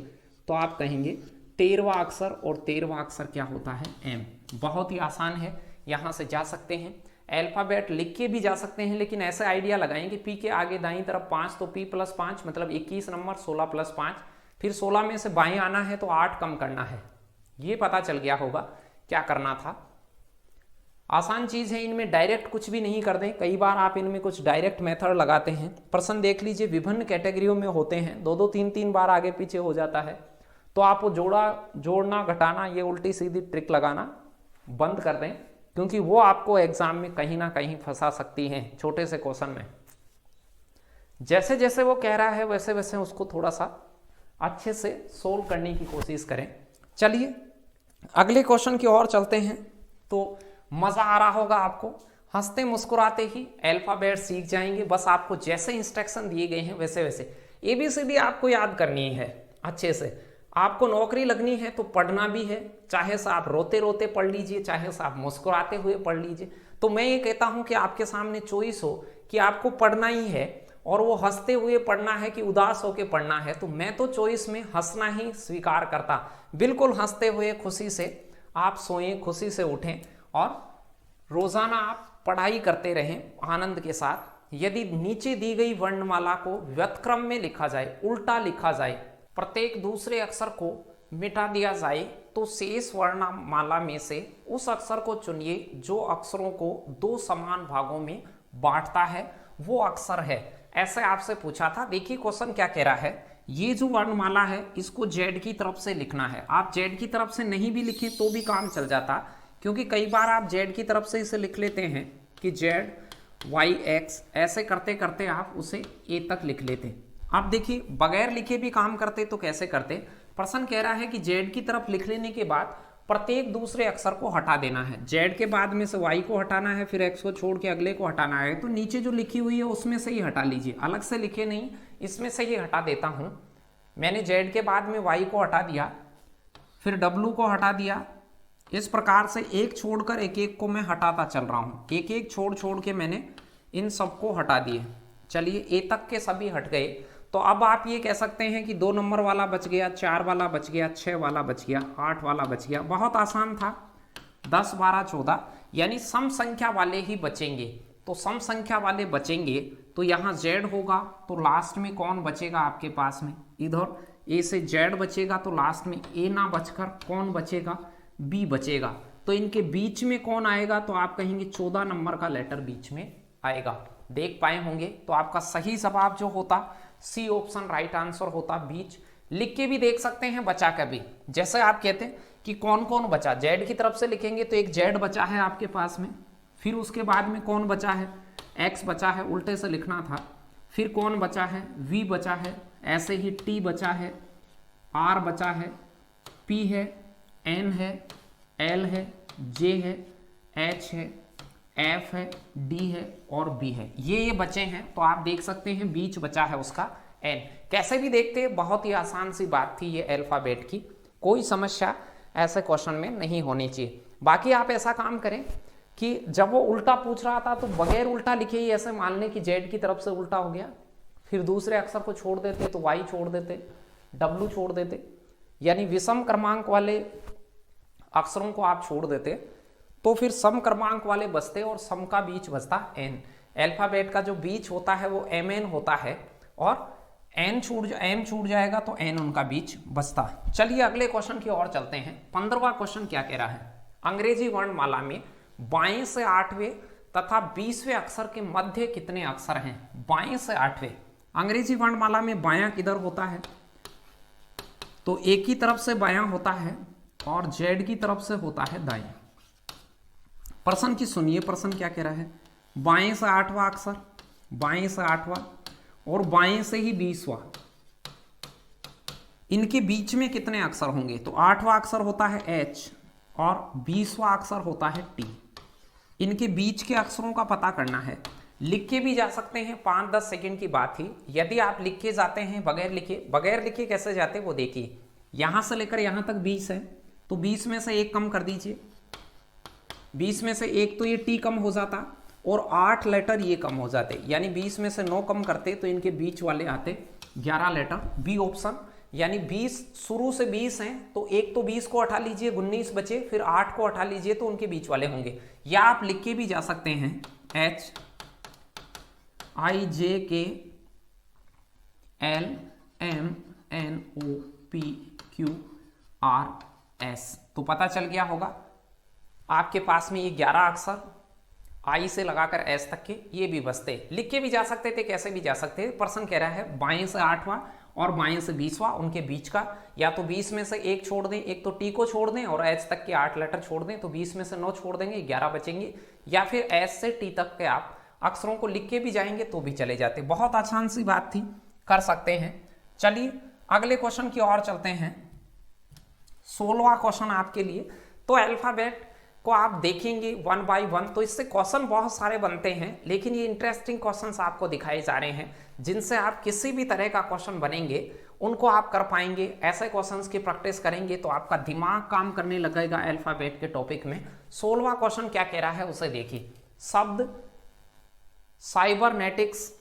तो आप कहेंगे 13वां अक्षर, और 13वां अक्षर क्या होता है? एम। बहुत ही आसान है, यहां से जा सकते हैं, अल्फाबेट लिख के भी जा सकते हैं, लेकिन ऐसे आइडिया लगाएं कि पी के आगे दाईं तरफ 5, तो p + 5 मतलब 21 नंबर, 16 + 5, फिर 16 में से बाएं आना है तो 8 कम करना है। ये पता चल गया होगा क्या करना था। आसान चीज है, इनमें डायरेक्ट कुछ भी नहीं कर दें। कई बार आप इनमें कुछ डायरेक्ट मेथड लगाते हैं। प्रश्न देख लीजिए, विभिन्न कैटेगरियों में होते हैं, 2-2 3-3 बार आगे पीछे हो जाता है, तो आप वो जोड़ना घटाना, ये उल्टी सीधी ट्रिक लगाना बंद कर दें, क्योंकि वो आपको एग्जाम में कहीं ना कहीं फंसा सकती हैं छोटे से क्वेश्चन में। जैसे जैसे वो कह रहा है वैसे वैसे उसको थोड़ा सा अच्छे से सोल्व करने की कोशिश करें। चलिए अगले क्वेश्चन की ओर चलते हैं। तो मजा आ रहा होगा आपको, हंसते मुस्कुराते ही अल्फाबेट सीख जाएंगे। बस आपको जैसे इंस्ट्रक्शन दिए गए हैं वैसे वैसे ABCD आपको याद करनी है अच्छे से। आपको नौकरी लगनी है तो पढ़ना भी है, चाहे से आप रोते रोते पढ़ लीजिए, चाहे से आप मुस्कुराते हुए पढ़ लीजिए। तो मैं ये कहता हूं कि आपके सामने चॉइस हो कि आपको पढ़ना ही है, और वो हंसते हुए पढ़ना है कि उदास होकर पढ़ना है, तो मैं तो चॉइस में हंसना ही स्वीकार करता। बिल्कुल हंसते हुए खुशी से आप सोएं, खुशी से उठें, और रोजाना आप पढ़ाई करते रहें आनंद के साथ। यदि नीचे दी गई वर्णमाला को व्युत्क्रम में लिखा जाए, उल्टा लिखा जाए, प्रत्येक दूसरे अक्षर को मिटा दिया जाए, तो शेष वर्णमाला में से उस अक्षर को चुनिए जो अक्षरों को 2 समान भागों में बांटता है, वो अक्षर है। ऐसे आपसे पूछा था। देखिए क्वेश्चन क्या कह रहा है, ये जो वर्णमाला है इसको Z की तरफ से लिखना है। आप Z की तरफ से नहीं भी लिखें तो भी काम चल जाता, क्योंकि कई बार आप Z की तरफ से इसे लिख लेते हैं कि Z Y X, ऐसे करते करते आप उसे A तक लिख लेते। आप देखिए बगैर लिखे भी काम करते तो कैसे करते। प्रश्न कह रहा है कि Z की तरफ लिख लेने के बाद प्रत्येक दूसरे अक्षर को हटा देना है। Z के बाद में से Y को हटाना है, फिर X को छोड़ के अगले को हटाना है। तो नीचे जो लिखी हुई है उसमें से ही हटा लीजिए, अलग से लिखे नहीं, इसमें से ही हटा देता हूं। मैंने Z के बाद में Y को हटा दिया, फिर W को हटा दिया। इस प्रकार से एक छोड़कर एक एक को मैं हटाता चल रहा हूं, एक एक छोड़ के मैंने इन सबको हटा दिए। चलिए A तक के सभी हट गए। तो अब आप ये कह सकते हैं कि 2 नंबर वाला बच गया, 4 वाला बच गया, 6 वाला बच गया, 8 वाला बच गया। बहुत आसान था, 10 12 14, यानी सम संख्या वाले ही बचेंगे। तो सम संख्या वाले बचेंगे तो यहाँ Z होगा, तो लास्ट में कौन बचेगा आपके पास में? इधर A से Z बचेगा, तो लास्ट में A ना बचकर कौन बचेगा? B बचेगा। तो इनके बीच में कौन आएगा? तो आप कहेंगे 14 नंबर का लेटर बीच में आएगा। देख पाए होंगे। तो आपका सही जवाब जो होता C ऑप्शन राइट आंसर होता। बीच लिख के भी देख सकते हैं, बचा कर भी। जैसे आप कहते हैं कि कौन कौन बचा, Z की तरफ से लिखेंगे तो एक Z बचा है आपके पास में, फिर उसके बाद में कौन बचा है? X बचा है, उल्टे से लिखना था। फिर कौन बचा है? V बचा है, ऐसे ही T बचा है, R बचा है, P है, N है, L है, J है, H है, F है, D है और B है। ये बचे हैं। तो आप देख सकते हैं बीच बचा है उसका N। कैसे भी देखते हैं, बहुत ही आसान सी बात थी ये अल्फाबेट की, कोई समस्या ऐसे क्वेश्चन में नहीं होनी चाहिए। बाकी आप ऐसा काम करें कि जब वो उल्टा पूछ रहा था तो बगैर उल्टा लिखे ही ऐसे मान लें कि Z की तरफ से उल्टा हो गया, फिर दूसरे अक्षर को छोड़ देते तो Y छोड़ देते, W छोड़ देते, यानी विषम क्रमांक वाले अक्षरों को आप छोड़ देते, तो फिर सम क्रमांक वाले बचते और सम का बीच बचता N। अल्फाबेट का जो बीच होता है वो MN होता है, और M छूट जाएगा तो N उनका बीच बचता। चलिए अगले क्वेश्चन की ओर चलते हैं। 15वां क्वेश्चन क्या कह रहा है? अंग्रेजी वर्णमाला में बाएं से 8वें तथा 20वें अक्षर के मध्य कितने अक्षर हैं? बाएं से 8वें। अंग्रेजी वर्णमाला में बायां किधर होता है? तो एक ही तरफ से बायां होता है और Z की तरफ से होता है दाएं। प्रश्न की सुनिए, प्रश्न क्या कह रहा है? बाएं से 8वां अक्षर, बाएं से 8वां और बाएं से ही 20वां, इनके बीच में कितने अक्षर होंगे? तो 8वां अक्षर होता है H और 20वां अक्षर होता है T। इनके बीच के अक्षरों का पता करना है। लिख के भी जा सकते हैं, 5-10 सेकंड की बात ही। यदि आप लिख के जाते हैं बगैर लिखे कैसे जाते वो देखिए। यहां से लेकर यहां तक 20 है, तो 20 में से 1 कम कर दीजिए। 20 में से 1 तो ये टी कम हो जाता और 8 लेटर ये कम हो जाते, यानी 20 में से 9 कम करते तो इनके बीच वाले आते 11 लेटर, बी ऑप्शन। यानी 20 शुरू से 20 हैं, तो एक तो 20 को हटा लीजिए, 19 बचे, फिर 8 को हटा लीजिए तो उनके बीच वाले होंगे। या आप लिख के भी जा सकते हैं HIJKLMNOPQRS, तो पता चल गया होगा आपके पास में ये 11 अक्षर आई से लगाकर एस तक के ये भी बसते। लिख के भी जा सकते थे, कैसे भी जा सकते थे। पर्सन कह रहा है बाएं से 8वां और बाएं से 20वां, उनके बीच का या तो 20 में से 1 छोड़ दें, एक तो टी को छोड़ दें और एच तक के 8 लेटर छोड़ दें, तो 20 में से 9 छोड़ देंगे, 11 बचेंगे। या फिर एच से टी तक के आप अक्षरों को लिख के भी जाएंगे तो भी चले जाते। बहुत आसान सी बात थी, कर सकते हैं। चलिए अगले क्वेश्चन की ओर चलते हैं। 16वां क्वेश्चन आपके लिए। तो अल्फाबेट को आप देखेंगे 1 बाय 1, तो इससे क्वेश्चन बहुत सारे बनते हैं, लेकिन ये इंटरेस्टिंग क्वेश्चंस आपको दिखाए जा रहे हैं जिनसे आप किसी भी तरह का क्वेश्चन बनेंगे उनको आप कर पाएंगे। ऐसे क्वेश्चंस की प्रैक्टिस करेंगे तो आपका दिमाग काम करने लगेगा अल्फाबेट के टॉपिक में। 16वां क्वेश्चन क्या कह रहा है उसे देखिए। शब्द साइबरनेटिक्स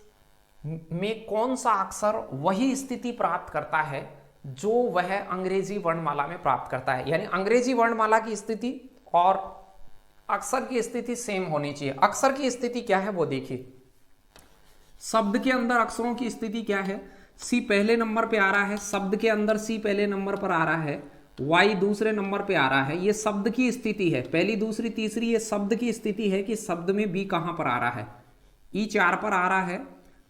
में कौन सा अक्षर वही स्थिति प्राप्त करता है जो वह अंग्रेजी वर्णमाला में प्राप्त करता है। यानी अंग्रेजी वर्णमाला की स्थिति और अक्षर की स्थिति सेम होनी चाहिए। अक्षर की स्थिति क्या है वो देखिए। शब्द के अंदर अक्षरों की स्थिति क्या है? सी पहले नंबर पे आ रहा है, शब्द के अंदर सी पहले नंबर पर आ रहा है, वाई दूसरे नंबर पे आ रहा है। ये शब्द की स्थिति है, पहली दूसरी तीसरी, ये शब्द की स्थिति है कि शब्द में बी कहां पर आ रहा है। ई 4 पर आ रहा है,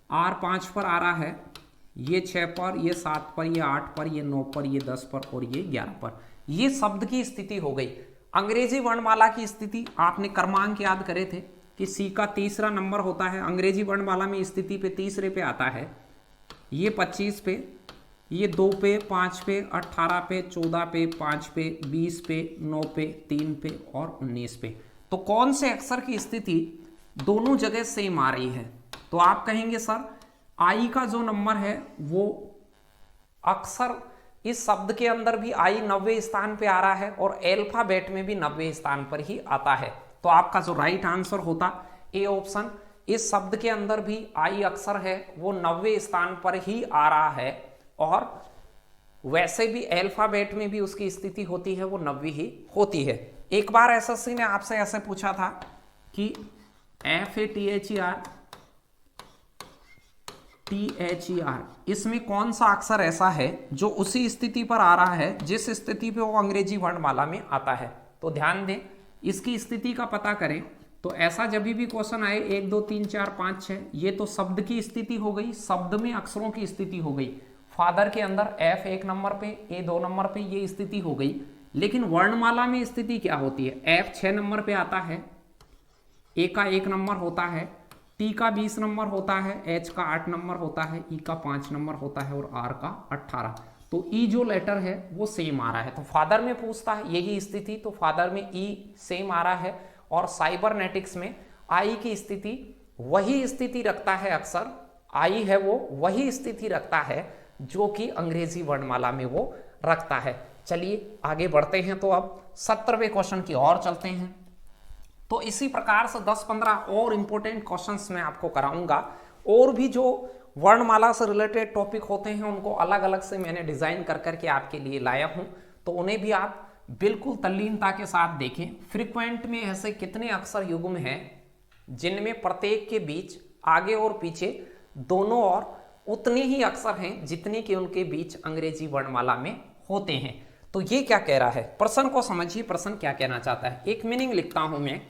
आर 5 पर आ रहा है, ये 6 पर, ये 7 पर, ये 8 पर, ये 9 पर, ये 10 पर और ये 11 पर। ये शब्द की स्थिति हो गई। अंग्रेजी वर्णमाला की स्थिति आपने क्रमांक याद करे थे कि सी का तीसरा नंबर होता है। अंग्रेजी वर्णमाला में स्थिति पे तीसरे पे आता है। ये 25 पे, ये 2 पे, 5 पे, 18 पे, 14 पे, 5 पे, 20 पे, 9 पे, 3 पे और 19 पे। तो कौन से अक्षर की स्थिति दोनों जगह सेम आ रही है? तो आप कहेंगे सर आई का जो नंबर है वो अक्सर इस शब्द के अंदर भी आई 90वें स्थान पे आ रहा है और अल्फाबेट में भी 90वें स्थान पर ही आता है। तो आपका जो राइट आंसर होता ए ऑप्शन, इस शब्द के अंदर भी आई अक्षर है वो 90वें स्थान पर ही आ रहा है और वैसे भी अल्फाबेट में भी उसकी स्थिति होती है वो 90 ही होती है। एक बार एसएससी ने आपसे ऐसे पूछा था कि FATHER इसमें कौन सा अक्षर ऐसा है जो उसी स्थिति पर आ रहा है जिस स्थिति पे वो अंग्रेजी वर्णमाला में आता है। तो ध्यान दें, इसकी स्थिति का पता करें। तो ऐसा जब भी क्वेश्चन आए 1 2 3 4 5 6, ये तो शब्द की स्थिति हो गई, शब्द में अक्षरों की स्थिति हो गई। फादर के अंदर F 1 नंबर पे, A 2 नंबर पे, ये स्थिति हो गई। लेकिन वर्णमाला में स्थिति क्या होती है? F 6 नंबर पे आता है, A का 1 नंबर होता है, टी का 20 नंबर होता है, एच का 8 नंबर होता है, ई का 5 नंबर होता है और आर का 18। तो ई जो लेटर है वो सेम आ रहा है। तो फादर में पूछता है यही स्थिति, तो फादर में ई सेम आ रहा है और साइबरनेटिक्स में आई की स्थिति वही स्थिति रखता है। अक्सर आई है वो वही स्थिति रखता है जो कि अंग्रेजी वर्णमाला में वो रखता है। चलिए आगे बढ़ते हैं। तो अब 17वें क्वेश्चन की ओर चलते हैं। तो इसी प्रकार से 10-15 और इंपॉर्टेंट क्वेश्चंस मैं आपको कराऊंगा। और भी जो वर्णमाला से रिलेटेड टॉपिक होते हैं उनको अलग अलग से मैंने डिजाइन कर करके आपके लिए लाया हूं, तो उन्हें भी आप बिल्कुल तल्लीनता के साथ देखें। फ्रीक्वेंट में ऐसे कितने अक्षर युग्म हैं जिनमें प्रत्येक के बीच आगे और पीछे दोनों ओर उतने ही अक्षर हैं जितने कि उनके बीच अंग्रेजी वर्णमाला में होते हैं। तो ये क्या कह रहा है, प्रश्न को समझिए, प्रश्न क्या कहना चाहता है। एक मीनिंग लिखता हूं मैं,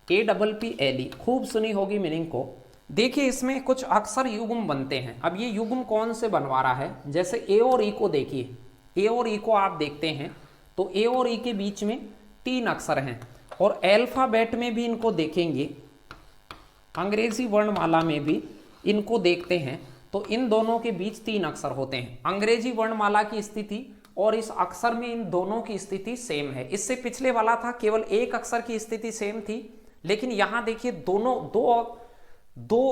APPLE, खूब सुनी होगी मीनिंग को। देखिए इसमें कुछ अक्षर युग्म बनते हैं। अब ये युग्म कौन से बनवा रहा है? जैसे ए और ई को देखिए, ए और ई को आप देखते हैं तो ए और ई के बीच में 3 अक्षर हैं और अल्फाबेट में भी इनको देखेंगे, अंग्रेजी वर्णमाला में भी इनको देखते हैं तो इन दोनों के बीच 3 अक्षर होते हैं। अंग्रेजी वर्णमाला की स्थिति और इस अक्षर में इन दोनों की स्थिति सेम है। इससे पिछले वाला था केवल एक अक्षर की स्थिति सेम थी, लेकिन यहां देखिए दोनों दो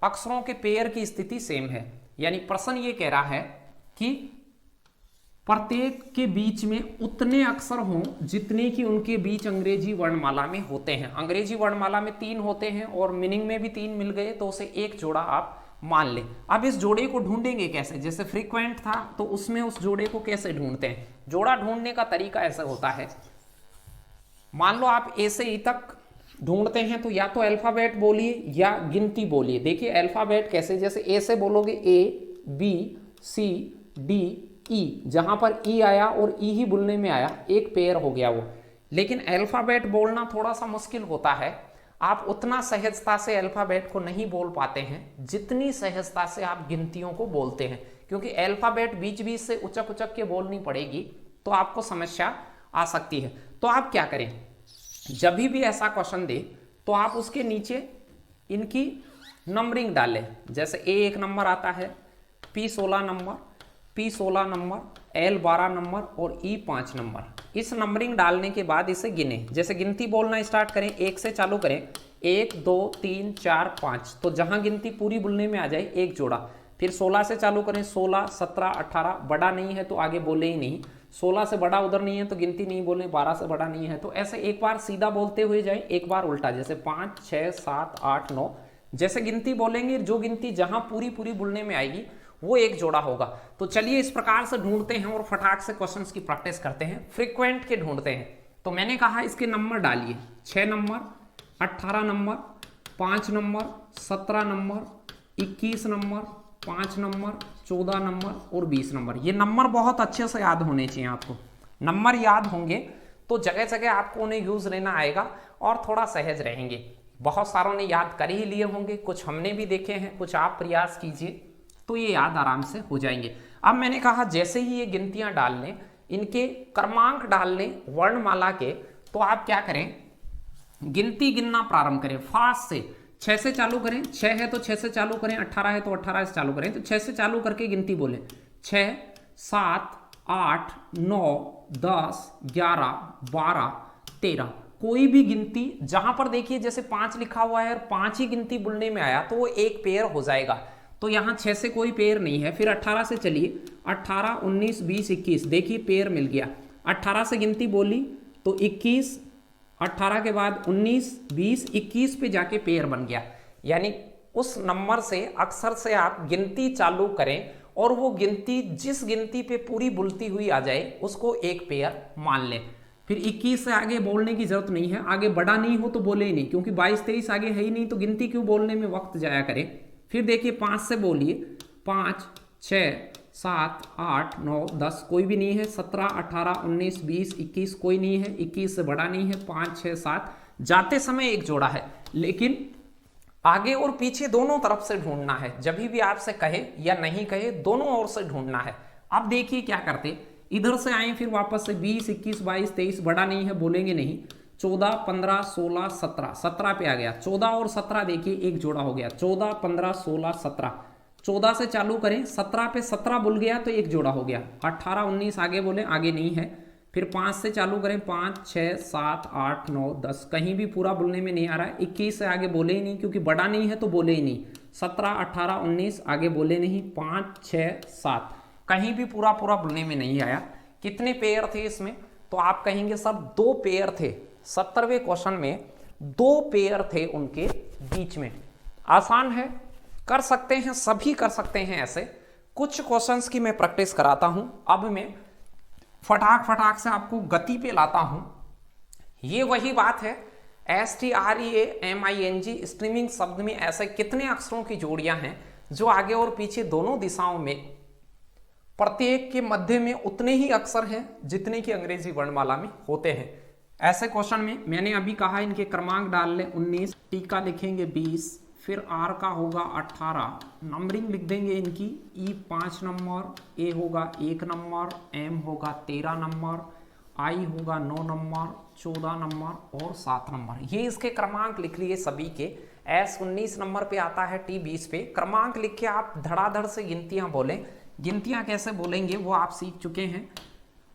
अक्षरों के पेयर की स्थिति सेम है। यानी प्रश्न ये कह रहा है कि प्रत्येक के बीच में उतने अक्षर हों जितने कि उनके बीच अंग्रेजी वर्णमाला में होते हैं। अंग्रेजी वर्णमाला में 3 होते हैं और मीनिंग में भी 3 मिल गए, तो उसे एक जोड़ा आप मान ले। अब इस जोड़े को ढूंढेंगे कैसे? जैसे फ्रीक्वेंट था तो उसमें उस जोड़े को कैसे ढूंढते हैं? जोड़ा ढूंढने का तरीका ऐसा होता है, मान लो आप ए से ई तक ढूंढते हैं तो या तो अल्फाबेट बोलिए या गिनती बोलिए। देखिए अल्फाबेट कैसे, जैसे ए से बोलोगे A B C D E, जहां पर ई आया और ई ही बोलने में आया, एक पेयर हो गया वो। लेकिन अल्फाबेट बोलना थोड़ा सा मुश्किल होता है, आप उतना सहजता से अल्फाबेट को नहीं बोल पाते हैं जितनी सहजता से आप गिनतियों को बोलते हैं, क्योंकि अल्फाबेट बीच बीच से उचक उचक के बोलनी पड़ेगी तो आपको समस्या आ सकती है। तो आप क्या करें, जब भी ऐसा क्वेश्चन दे तो आप उसके नीचे इनकी नंबरिंग डालें। जैसे ए 1 नंबर आता है, P 16 number, P 16 number, L 12 number और ई 5 नंबर। इस नंबरिंग डालने के बाद इसे गिने। जैसे गिनती बोलना स्टार्ट करें, 1 से चालू करें, 1 2 3 4 5, तो जहां गिनती पूरी बोलने में आ जाए एक जोड़ा। फिर 16 से चालू करें, 16 17 18, बड़ा नहीं है तो आगे बोले ही नहीं, 16 से बड़ा उधर नहीं है तो गिनती नहीं बोले, 12 से बड़ा नहीं है तो ऐसे एक बार सीधा बोलते हुए जाए, एक बार उल्टा, जैसे 5 6 7 8 9, जैसे गिनती बोलेंगे, जो गिनती जहां पूरी पूरी बोलने में आएगी वो एक जोड़ा होगा। तो चलिए इस प्रकार से ढूंढते हैं और फटाक से क्वेश्चंस की प्रैक्टिस करते हैं। फ्रीक्वेंट के ढूंढते हैं, तो मैंने कहा इसके नंबर डालिए, 6 number, 18 number, 5 number, 17 number, 21 number, 5 number, 14 number और 20 नंबर। ये नंबर बहुत अच्छे से याद होने चाहिए आपको। नंबर याद होंगे तो जगह जगह आपको उन्हें यूज लेना आएगा और थोड़ा सहज रहेंगे। बहुत सारों ने याद कर ही लिए होंगे, कुछ हमने भी देखे हैं, कुछ आप प्रयास कीजिए तो ये याद आराम से हो जाएंगे। अब मैंने कहा जैसे ही ये गिनतियां डाल लें, इनके क्रमांक डाल लें वर्णमाला के, तो आप क्या करें, गिनती गिनना प्रारंभ करें फास्ट से। 6 से चालू करें, 6 है तो 6 से चालू करें, 18 है तो 18 से चालू करें, तो 6 से चालू करके गिनती बोलें, 6 7 8 9 10 11 12 13। कोई भी गिनती जहां पर देखिए जैसे 5 लिखा हुआ है और 5 ही गिनती बोलने में आया तो वो एक पेयर हो जाएगा। तो यहाँ 6 से कोई पेयर नहीं है। फिर 18 से चलिए, 18 19 20 21, देखिए पेयर मिल गया। 18 से गिनती बोली तो 21, 18 के बाद 19 20 21 पे जाके पेयर बन गया। यानी उस नंबर से अक्षर से आप गिनती चालू करें और वो गिनती जिस गिनती पे पूरी बुलती हुई आ जाए उसको एक पेयर मान लें। फिर 21 से आगे बोलने की जरूरत नहीं है, आगे बड़ा नहीं हो तो बोले ही नहीं, क्योंकि 22 23 आगे है ही नहीं तो गिनती क्यों बोलने में वक्त जाया करें। फिर देखिए 5 से बोलिए, 5 6 7 8 9 10, कोई भी नहीं है। 17 18 19 20 21, कोई नहीं है। 21 से बड़ा नहीं है। 5 6 7, जाते समय एक जोड़ा है, लेकिन आगे और पीछे दोनों तरफ से ढूंढना है। जब भी आपसे कहे या नहीं कहे, दोनों ओर से ढूंढना है। अब देखिए क्या करते, इधर से आए, फिर वापस से 20 21 22 23, बड़ा नहीं है बोलेंगे नहीं। 14 15 16 17, 17 पे आ गया। 14 और 17 देखिए एक जोड़ा हो गया, 14 15 16 17। 14 से चालू करें, 17 पे 17 बोल गया तो एक जोड़ा हो गया। 18 19 आगे बोले, आगे नहीं है। फिर 5 से चालू करें, 5 6 7 8 9 10, कहीं भी पूरा बोलने में नहीं आ रहा है। 21 से आगे बोले ही नहीं, क्योंकि बड़ा नहीं है तो बोले ही नहीं। 17 18 19 आगे बोले नहीं। 5 6 7, कहीं भी पूरा पूरा बोलने में नहीं आया। कितने पेयर थे इसमें? तो आप कहेंगे सर 2 पेयर थे। 70वें क्वेश्चन में 2 पेयर थे उनके बीच में। आसान है, कर सकते हैं, सभी कर सकते हैं। ऐसे कुछ क्वेश्चंस की मैं प्रैक्टिस कराता हूं। अब मैं फटाक से आपको गति पे लाता हूं। ये वही बात है, STREAMING स्ट्रीमिंग शब्द में ऐसे कितने अक्षरों की जोड़ियां हैं जो आगे और पीछे दोनों दिशाओं में प्रत्येक के मध्य में उतने ही अक्षर हैं जितने की अंग्रेजी वर्णमाला में होते हैं। ऐसे क्वेश्चन में मैंने अभी कहा इनके क्रमांक डाल लें, 19, टी का लिखेंगे 20, फिर आर का होगा 18, नंबरिंग लिख देंगे इनकी, ई 5 नंबर, ए होगा 1 नंबर, एम होगा 13 नंबर, आई होगा 9 नंबर, 14 नंबर और 7 नंबर। ये इसके क्रमांक लिख लिए सभी के। एस 19 नंबर पे आता है, टी 20 पे। क्रमांक लिख के आप धड़ाधड़ से गिनतियां बोलें। गिनतियां कैसे बोलेंगे वो आप सीख चुके हैं।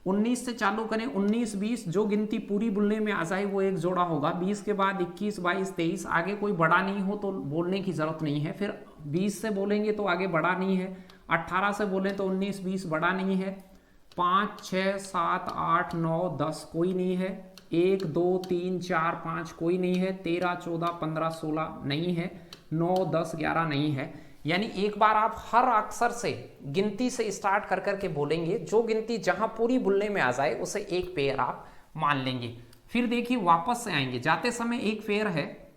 19 से चालू करें, 19 20 जो गिनती पूरी बोलने में आ जाए वो एक जोड़ा होगा। 20 के बाद 21 22 23, आगे कोई बड़ा नहीं हो तो बोलने की जरूरत नहीं है। फिर 20 से बोलेंगे तो आगे बड़ा नहीं है। 18 से बोलें तो 19 20 बड़ा नहीं है। 5 6 7 8 9 10 कोई नहीं है। 1 2 3 4 5 कोई नहीं है। 13 14 15 16 नहीं है। 9 10 11 नहीं है। यानी एक बार आप हर अक्षर से गिनती से स्टार्ट कर करके बोलेंगे, जो गिनती जहां पूरी बोलने में आ जाए उसे एक पेयर आप मान लेंगे। फिर देखिए वापस से आएंगे, जाते समय एक पेयर है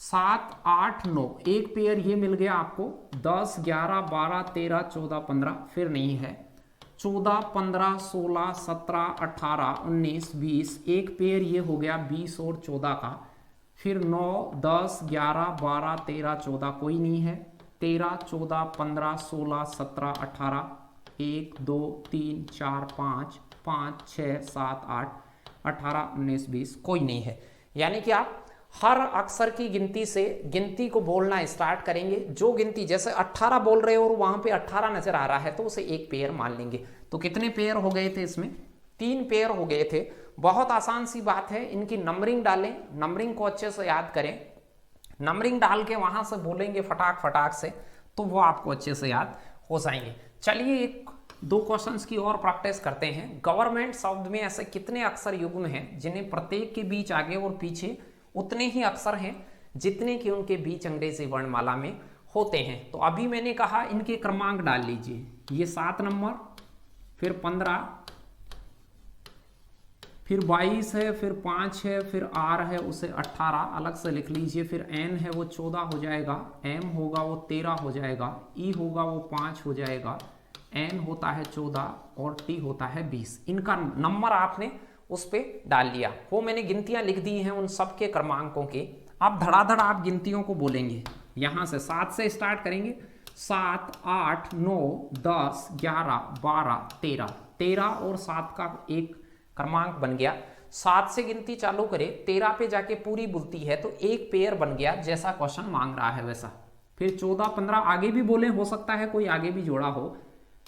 7 8 9, एक पेयर ये मिल गया आपको। 10 11 12 13 14 15 फिर नहीं है। 14 15 16 17 18 19 20, एक पेयर ये हो गया 20 और 14 का। फिर 9 10 11 12 13 14 कोई नहीं है। 13 14 15 16 17 18, 1 2 3 4 5 5 6 7 8 18 19 20 कोई नहीं है। यानी कि आप हर अक्षर की गिनती से गिनती को बोलना स्टार्ट करेंगे। जो गिनती जैसे 18 बोल रहे हो और वहां पे 18 नजर आ रहा है तो उसे एक पेयर मान लेंगे। तो कितने पेयर हो गए थे इसमें? 3 पेयर हो गए थे। बहुत आसान सी बात है, इनकी नंबरिंग डालें, नंबरिंग को अच्छे से याद करें। नंबरिंग डाल के वहां से बोलेंगे फटाक फटाक से तो वो आपको अच्छे से याद हो जाएंगे। चलिए एक दो क्वेश्चंस की और प्रैक्टिस करते हैं। गवर्नमेंट शब्द में ऐसे कितने अक्षर युग्म हैं जिन्हें प्रत्येक के बीच आगे और पीछे उतने ही अक्षर हैं जितने कि उनके बीच अंग्रेजी वर्णमाला में होते हैं? तो अभी मैंने कहा इनके क्रमांक डाल लीजिए। ये 7 नंबर, फिर 15, फिर 22 है, फिर 5 है, फिर R है उसे 18 अलग से लिख लीजिए। फिर N है वो 14 हो जाएगा, M होगा वो 13 हो जाएगा, E होगा वो 5 हो जाएगा, N होता है 14 और T होता है 20। इनका नंबर आपने उस पर डाल लिया। वो मैंने गिनतियां लिख दी हैं उन सब के क्रमांकों के। आप धड़ाधड़ आप गिनतियों को बोलेंगे। यहाँ से 7 से स्टार्ट करेंगे। 7 8 9 10 11 12 13, 13 और 7 का एक क्रमांक बन गया। 7 से गिनती चालू करें, 13 पे जाके पूरी बुलती है तो एक पेयर बन गया, जैसा क्वेश्चन मांग रहा है वैसा। फिर 14 15 आगे भी बोले, हो सकता है कोई आगे भी जोड़ा हो।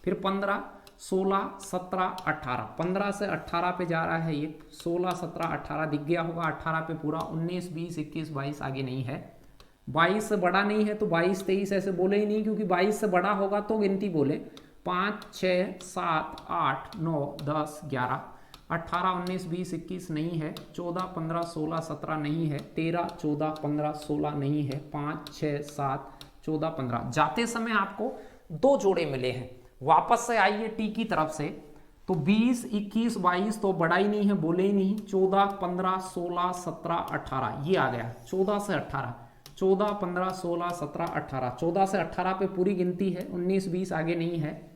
फिर 15 16 17 18, 15 से 18 पे जा रहा है ये। 16 17 18 दिख गया होगा, 18 पे पूरा। 19 20 21 22 आगे नहीं है। 22 से बड़ा नहीं है तो 22 23 ऐसे बोले ही नहीं, क्योंकि 22 से बड़ा होगा तो गिनती बोले। 5 6 7 8 9 10 11, 18 19 20 21 नहीं है। 14 15 16 17 नहीं है। 13 14 15 16 नहीं है। 5 6 7 14 15। जाते समय आपको 2 जोड़े मिले हैं। वापस से आइए टी की तरफ से, तो 20 21 22 तो बड़ा ही नहीं है, बोले ही नहीं। 14 15 16 17 18 ये आ गया। 14 से 18, 14 15 16 17 18, 14 से 18 पे पूरी गिनती है। 19 20 आगे नहीं है।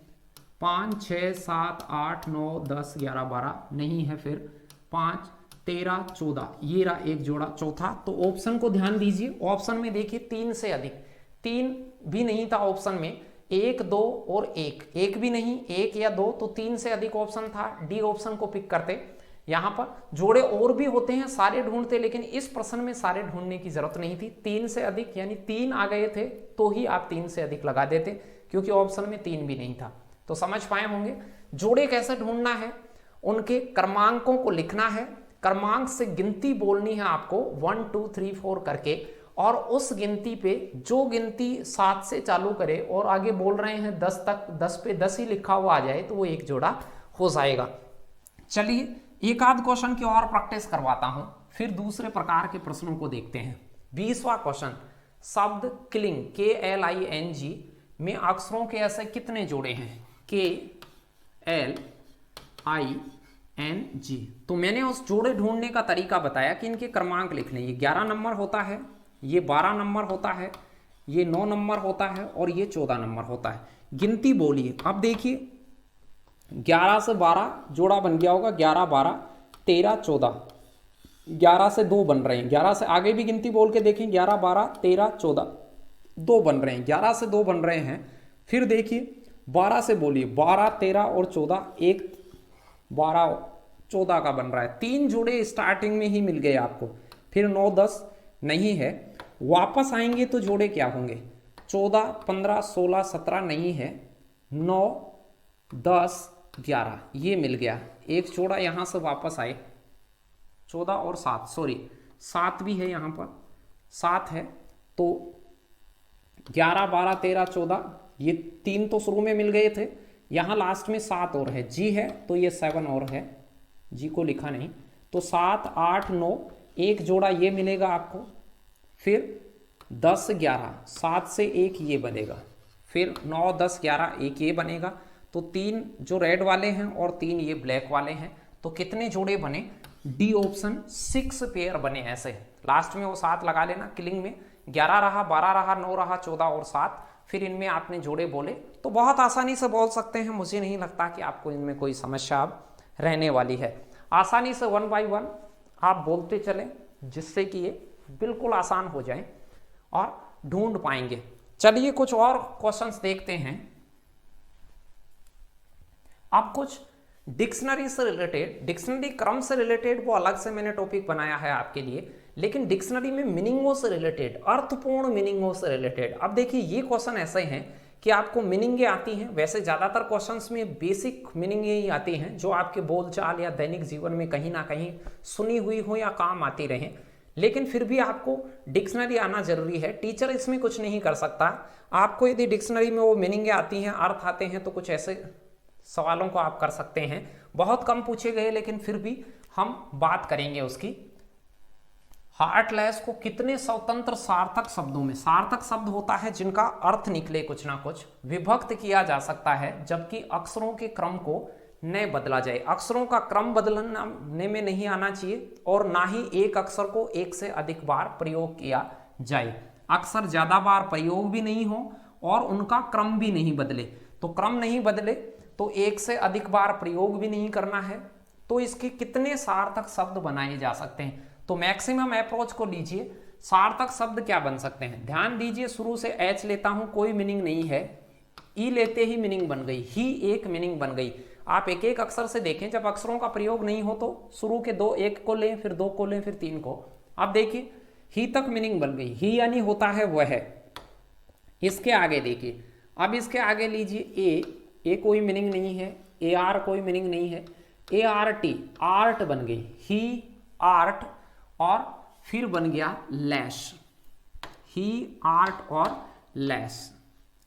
5 6 7 8 9 10 11 12 नहीं है। फिर 5 13 14 ये रहा एक जोड़ा चौथा। तो ऑप्शन को ध्यान दीजिए। ऑप्शन में देखिए 3 से अधिक, 3 भी नहीं था ऑप्शन में। 1 2 और 1, 1 भी नहीं, 1 या 2, तो 3 से अधिक ऑप्शन था। डी ऑप्शन को पिक करते। यहाँ पर जोड़े और भी होते हैं, सारे ढूंढते, लेकिन इस प्रश्न में सारे ढूंढने की जरूरत नहीं थी। 3 से अधिक यानी 3 आ गए थे तो ही आप 3 से अधिक लगा देते, क्योंकि ऑप्शन में 3 भी नहीं था। तो समझ पाए होंगे जोड़े कैसे ढूंढना है। उनके क्रमांकों को लिखना है, क्रमांक से गिनती बोलनी है आपको 1 2 3 4 करके, और उस गिनती पे जो गिनती 7 से चालू करे और आगे बोल रहे हैं 10 तक, 10 पे 10 ही लिखा हुआ आ जाए तो वो एक जोड़ा हो जाएगा। चलिए एक आध क्वेश्चन की और प्रैक्टिस करवाता हूं, फिर दूसरे प्रकार के प्रश्नों को देखते हैं। 20वां क्वेश्चन, शब्द किलिंग KLING में अक्षरों के ऐसे कितने जोड़े हैं? KLING। तो मैंने उस जोड़े ढूंढने का तरीका बताया कि इनके क्रमांक लिखने। ये 11 नंबर होता है, ये 12 नंबर होता है, ये 9 नंबर होता है और ये 14 नंबर होता है। गिनती बोलिए। अब देखिए 11 से 12 जोड़ा बन गया होगा, 11 12 13 14। 11 से 2 बन रहे हैं, 11 से आगे भी गिनती बोल के देखें, 11 12 13 14 2 बन रहे हैं, 11 से 2 बन रहे हैं। फिर देखिए 12 से बोलिए, 12 13 और 14, एक 12 14 का बन रहा है। 3 जोड़े स्टार्टिंग में ही मिल गए आपको। फिर 9 10 नहीं है। वापस आएंगे तो जोड़े क्या होंगे? 14 15 16 17 नहीं है। 9 10 11 ये मिल गया, एक जोड़ा यहाँ से वापस आए, 14 और 7, सॉरी 7 भी है यहाँ पर, 7 है, तो 11 12 13 14, ये 3 तो शुरू में मिल गए थे, यहाँ लास्ट में 7 और है, जी है तो ये 7 और है, जी को लिखा नहीं, तो 7 8 9, एक जोड़ा ये मिलेगा आपको, फिर 10 11, 7 से एक ये बनेगा, फिर 9 10 11 एक ये बनेगा, तो 3 जो रेड वाले हैं और 3 ये ब्लैक वाले हैं, तो कितने जोड़े बने, डी ऑप्शन 6 पेयर बने। ऐसे लास्ट में वो 7 लगा लेना, किलिंग में 11 रहा, 12 रहा, 9 रहा, 14 और 7, फिर इनमें आपने जोड़े बोले, तो बहुत आसानी से बोल सकते हैं, मुझे नहीं लगता कि आपको इनमें कोई समस्या अब रहने वाली है। आसानी से 1 बाय 1 आप बोलते चलें, जिससे कि ये बिल्कुल आसान हो जाए और ढूंढ पाएंगे। चलिए कुछ और क्वेश्चंस देखते हैं। अब कुछ डिक्शनरी से रिलेटेड, डिक्शनरी क्रम से रिलेटेड वो अलग से मैंने टॉपिक बनाया है आपके लिए, लेकिन डिक्शनरी में मीनिंगों से रिलेटेड, अर्थपूर्ण मीनिंगों से रिलेटेड। अब देखिए ये क्वेश्चन ऐसे हैं कि आपको मीनिंगें आती हैं, वैसे ज्यादातर क्वेश्चंस में बेसिक मीनिंगें ही आती हैं जो आपके बोलचाल या दैनिक जीवन में कहीं ना कहीं सुनी हुई हो या काम आती रहे, लेकिन फिर भी आपको डिक्शनरी आना जरूरी है। टीचर इसमें कुछ नहीं कर सकता। आपको यदि डिक्शनरी में वो मीनिंगें आती हैं, अर्थ आते हैं, तो कुछ ऐसे सवालों को आप कर सकते हैं। बहुत कम पूछे गए, लेकिन फिर भी हम बात करेंगे उसकी। हार्टलेस को कितने स्वतंत्र सार्थक शब्दों में, सार्थक शब्द होता है जिनका अर्थ निकले कुछ ना कुछ, विभक्त किया जा सकता है, जबकि अक्षरों के क्रम को न बदला जाए। अक्षरों का क्रम बदलने में नहीं आना चाहिए, और ना ही एक अक्षर को एक से अधिक बार प्रयोग किया जाए। अक्षर ज्यादा बार प्रयोग भी नहीं हो और उनका क्रम भी नहीं बदले, तो क्रम नहीं बदले तो एक से अधिक बार प्रयोग भी नहीं करना है। तो इसके कितने सार्थक शब्द बनाए जा सकते हैं, तो मैक्सिमम अप्रोच को लीजिए। सार्थक शब्द क्या बन सकते हैं, ध्यान दीजिए, शुरू से एच लेता हूं, कोई मीनिंग नहीं है, ई लेते ही मीनिंग बन गई, ही एक मीनिंग बन गई। आप एक एक अक्षर से देखें, जब अक्षरों का प्रयोग नहीं हो तो शुरू के दो, एक को लें, फिर 2 को लें, फिर 3 को। अब देखिए ही तक मीनिंग बन गई, ही यानी होता है वह है। इसके आगे देखिए, अब इसके आगे लीजिए ए कोई मीनिंग नहीं है, ए आर कोई मीनिंग नहीं है, ए आर टी आर्ट बन गई, ही आर्ट, और फिर बन गया लैश, ही आर्ट और लैश,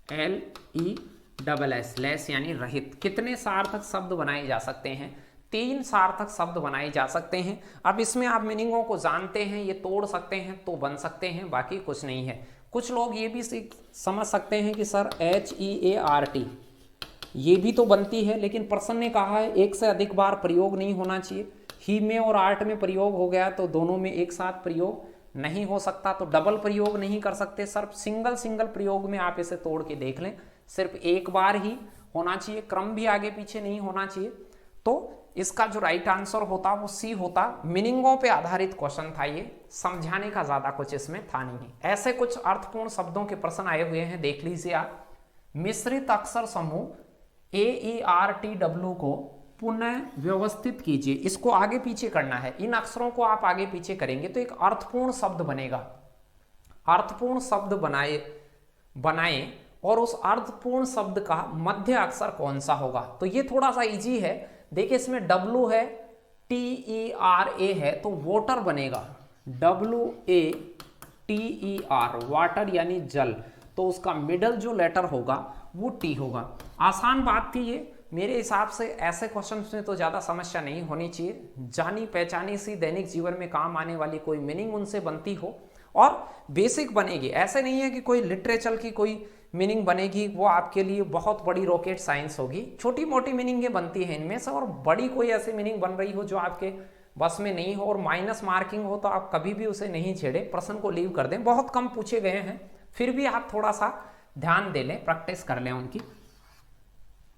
LESS, लैश यानी रहित। कितने सार्थक शब्द बनाए जा सकते हैं, 3 सार्थक शब्द बनाए जा सकते हैं। अब इसमें आप मीनिंगों को जानते हैं, ये तोड़ सकते हैं तो बन सकते हैं, बाकी कुछ नहीं है। कुछ लोग ये भी समझ सकते हैं कि सर HEART ये भी तो बनती है, लेकिन प्रश्न ने कहा है एक से अधिक बार प्रयोग नहीं होना चाहिए। ही में और आर्ट में प्रयोग हो गया तो दोनों में एक साथ प्रयोग नहीं हो सकता, तो डबल प्रयोग नहीं कर सकते। सिर्फ सिंगल प्रयोग में आप इसे तोड़ के देख लें, सिर्फ एक बार ही होना चाहिए, क्रम भी आगे पीछे नहीं होना चाहिए। तो इसका जो राइट आंसर होता वो सी होता। मीनिंगों पे आधारित क्वेश्चन था ये, समझाने का ज्यादा कुछ इसमें था नहीं। ऐसे कुछ अर्थपूर्ण शब्दों के प्रश्न आए हुए हैं, देख लीजिए आप। मिश्रित अक्षर समूह AERTW को पुनः व्यवस्थित कीजिए, इसको आगे पीछे करना है। इन अक्षरों को आप आगे पीछे करेंगे तो एक अर्थपूर्ण शब्द बनेगा। अर्थपूर्ण शब्द बनाए और उस अर्थपूर्ण शब्द का मध्य अक्षर कौन सा होगा, तो ये थोड़ा सा इजी है। देखिए इसमें W है, TERA है, तो वोटर बनेगा, WATER, वाटर यानी जल, तो उसका मिडल जो लेटर होगा वो T होगा। आसान बात थी ये, मेरे हिसाब से ऐसे क्वेश्चन में तो ज़्यादा समस्या नहीं होनी चाहिए। जानी पहचानी सी दैनिक जीवन में काम आने वाली कोई मीनिंग उनसे बनती हो और बेसिक बनेगी। ऐसे नहीं है कि कोई लिटरेचर की कोई मीनिंग बनेगी वो आपके लिए बहुत बड़ी रॉकेट साइंस होगी। छोटी मोटी मीनिंगें बनती हैं इनमें से, और बड़ी कोई ऐसी मीनिंग बन रही हो जो आपके बस में नहीं हो और माइनस मार्किंग हो तो आप कभी भी उसे नहीं छेड़े, प्रश्न को लीव कर दें। बहुत कम पूछे गए हैं, फिर भी आप थोड़ा सा ध्यान दे लें, प्रैक्टिस कर लें उनकी।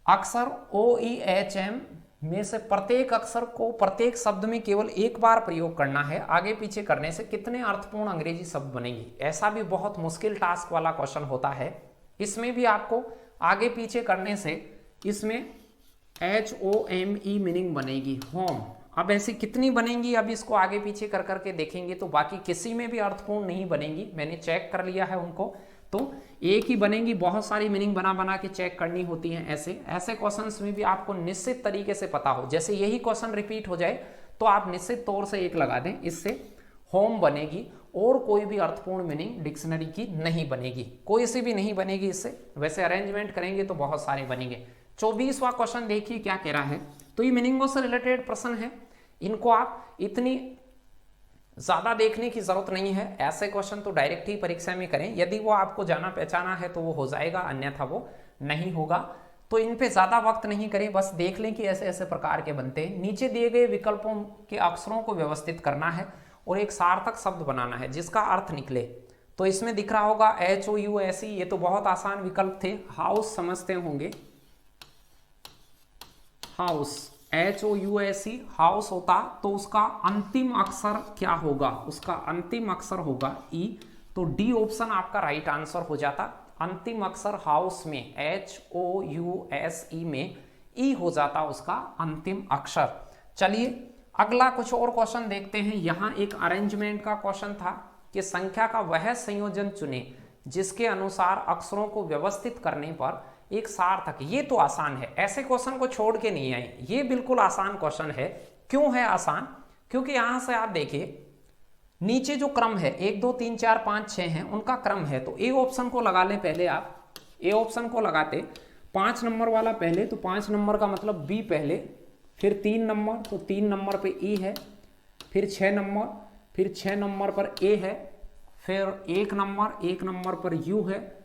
अक्षर OEHM में से प्रत्येक अक्षर को प्रत्येक शब्द में केवल एक बार प्रयोग करना है, आगे पीछे करने से कितने अर्थपूर्ण अंग्रेजी शब्द बनेंगे। ऐसा भी बहुत मुश्किल टास्क वाला क्वेश्चन होता है। इसमें भी आपको आगे पीछे करने से इसमें HOME मीनिंग बनेगी, होम। अब ऐसी कितनी बनेंगी, अब इसको आगे पीछे कर करके देखेंगे तो बाकी किसी में भी अर्थपूर्ण नहीं बनेगी। मैंने चेक कर लिया है उनको, तो एक ही बनेगी, बहुत सारी मीनिंग बना बना के चेक करनी होती है। ऐसे ऐसे क्वेश्चंस में भी आपको निश्चित तरीके से पता हो, जैसे यही क्वेश्चन रिपीट हो जाए तो आप निश्चित तौर से एक लगा दें, इससे होम बनेगी और कोई भी अर्थपूर्ण मीनिंग डिक्शनरी की नहीं बनेगी, कोई सी भी नहीं बनेगी इससे। वैसे अरेंजमेंट करेंगे तो बहुत सारे बनेंगे। 24वां क्वेश्चन देखिए क्या कह रहा है। तो ये मीनिंगों से रिलेटेड प्रश्न है, इनको आप इतनी ज्यादा देखने की जरूरत नहीं है। ऐसे क्वेश्चन तो डायरेक्ट ही परीक्षा में करें, यदि वो आपको जाना पहचाना है तो वो हो जाएगा, अन्यथा वो नहीं होगा। तो इन पे ज्यादा वक्त नहीं करें, बस देख लें कि ऐसे ऐसे प्रकार के बनते हैं। नीचे दिए गए विकल्पों के अक्षरों को व्यवस्थित करना है और एक सार्थक शब्द बनाना है जिसका अर्थ निकले। तो इसमें दिख रहा होगा HOUSE, ये तो बहुत आसान विकल्प थे। हाउस समझते होंगे, हाउस HOUSE हाउस होता तो उसका अंतिम अक्षर क्या होगा, उसका अंतिम अक्षर होगा ई। तो डी ऑप्शन आपका राइट आंसर हो जाता। अंतिम अक्षर हाउस में HOUSE में ई हो जाता उसका अंतिम अक्षर। चलिए अगला कुछ और क्वेश्चन देखते हैं। यहाँ एक अरेंजमेंट का क्वेश्चन था कि संख्या का वह संयोजन चुने जिसके अनुसार अक्षरों को व्यवस्थित करने पर एक सार्थक। ये तो आसान है, ऐसे क्वेश्चन को छोड़ के नहीं आए, ये बिल्कुल आसान क्वेश्चन है। क्यों है आसान? क्योंकि यहां से आप देखिए नीचे जो क्रम है 1 2 3 4 5 6 है, उनका क्रम है। तो ए ऑप्शन को लगा ले पहले आप, ए ऑप्शन को लगाते 5 नंबर वाला पहले, तो 5 नंबर का मतलब बी पहले, फिर 3 नंबर, तो 3 नंबर पे ई है, फिर 6 नंबर, फिर 6 नंबर पर ए है, फिर 1 नंबर पर यू है,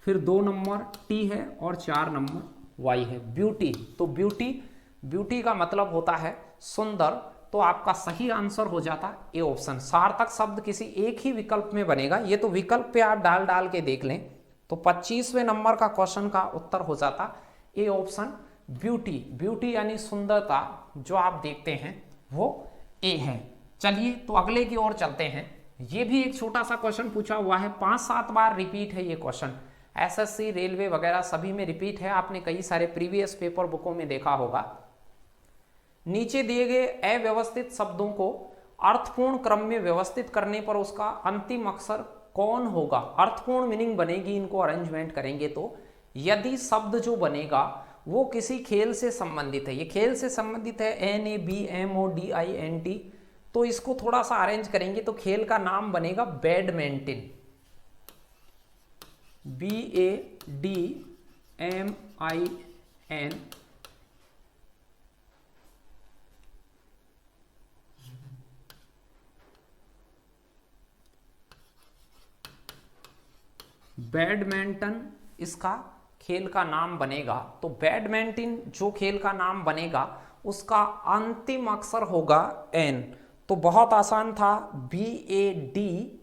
फिर 2 नंबर टी है और 4 नंबर वाई है। ब्यूटी, तो ब्यूटी का मतलब होता है सुंदर। तो आपका सही आंसर हो जाता ए ऑप्शन। सार्थक शब्द किसी एक ही विकल्प में बनेगा, ये तो विकल्प पे आप डाल डाल के देख लें। तो 25वें नंबर का क्वेश्चन का उत्तर हो जाता ए ऑप्शन ब्यूटी यानी सुंदरता जो आप देखते हैं वो ए है। चलिए तो अगले की ओर चलते हैं। ये भी एक छोटा सा क्वेश्चन पूछा हुआ है, 5-7 बार रिपीट है ये क्वेश्चन। SSC रेलवे वगैरह सभी में रिपीट है, आपने कई सारे प्रीवियस पेपर बुकों में देखा होगा। नीचे दिए गए अव्यवस्थित शब्दों को अर्थपूर्ण क्रम में व्यवस्थित करने पर उसका अंतिम अक्षर कौन होगा? अर्थपूर्ण मीनिंग बनेगी इनको अरेंजमेंट करेंगे तो। यदि शब्द जो बनेगा वो किसी खेल से संबंधित है, ये खेल से संबंधित है NABMODINT, तो इसको थोड़ा सा अरेंज करेंगे तो खेल का नाम बनेगा बैडमिंटन, BADMIN। बैडमिंटन इसका खेल का नाम बनेगा। तो बैडमिंटन जो खेल का नाम बनेगा उसका अंतिम अक्षर होगा N। तो बहुत आसान था, BADMIN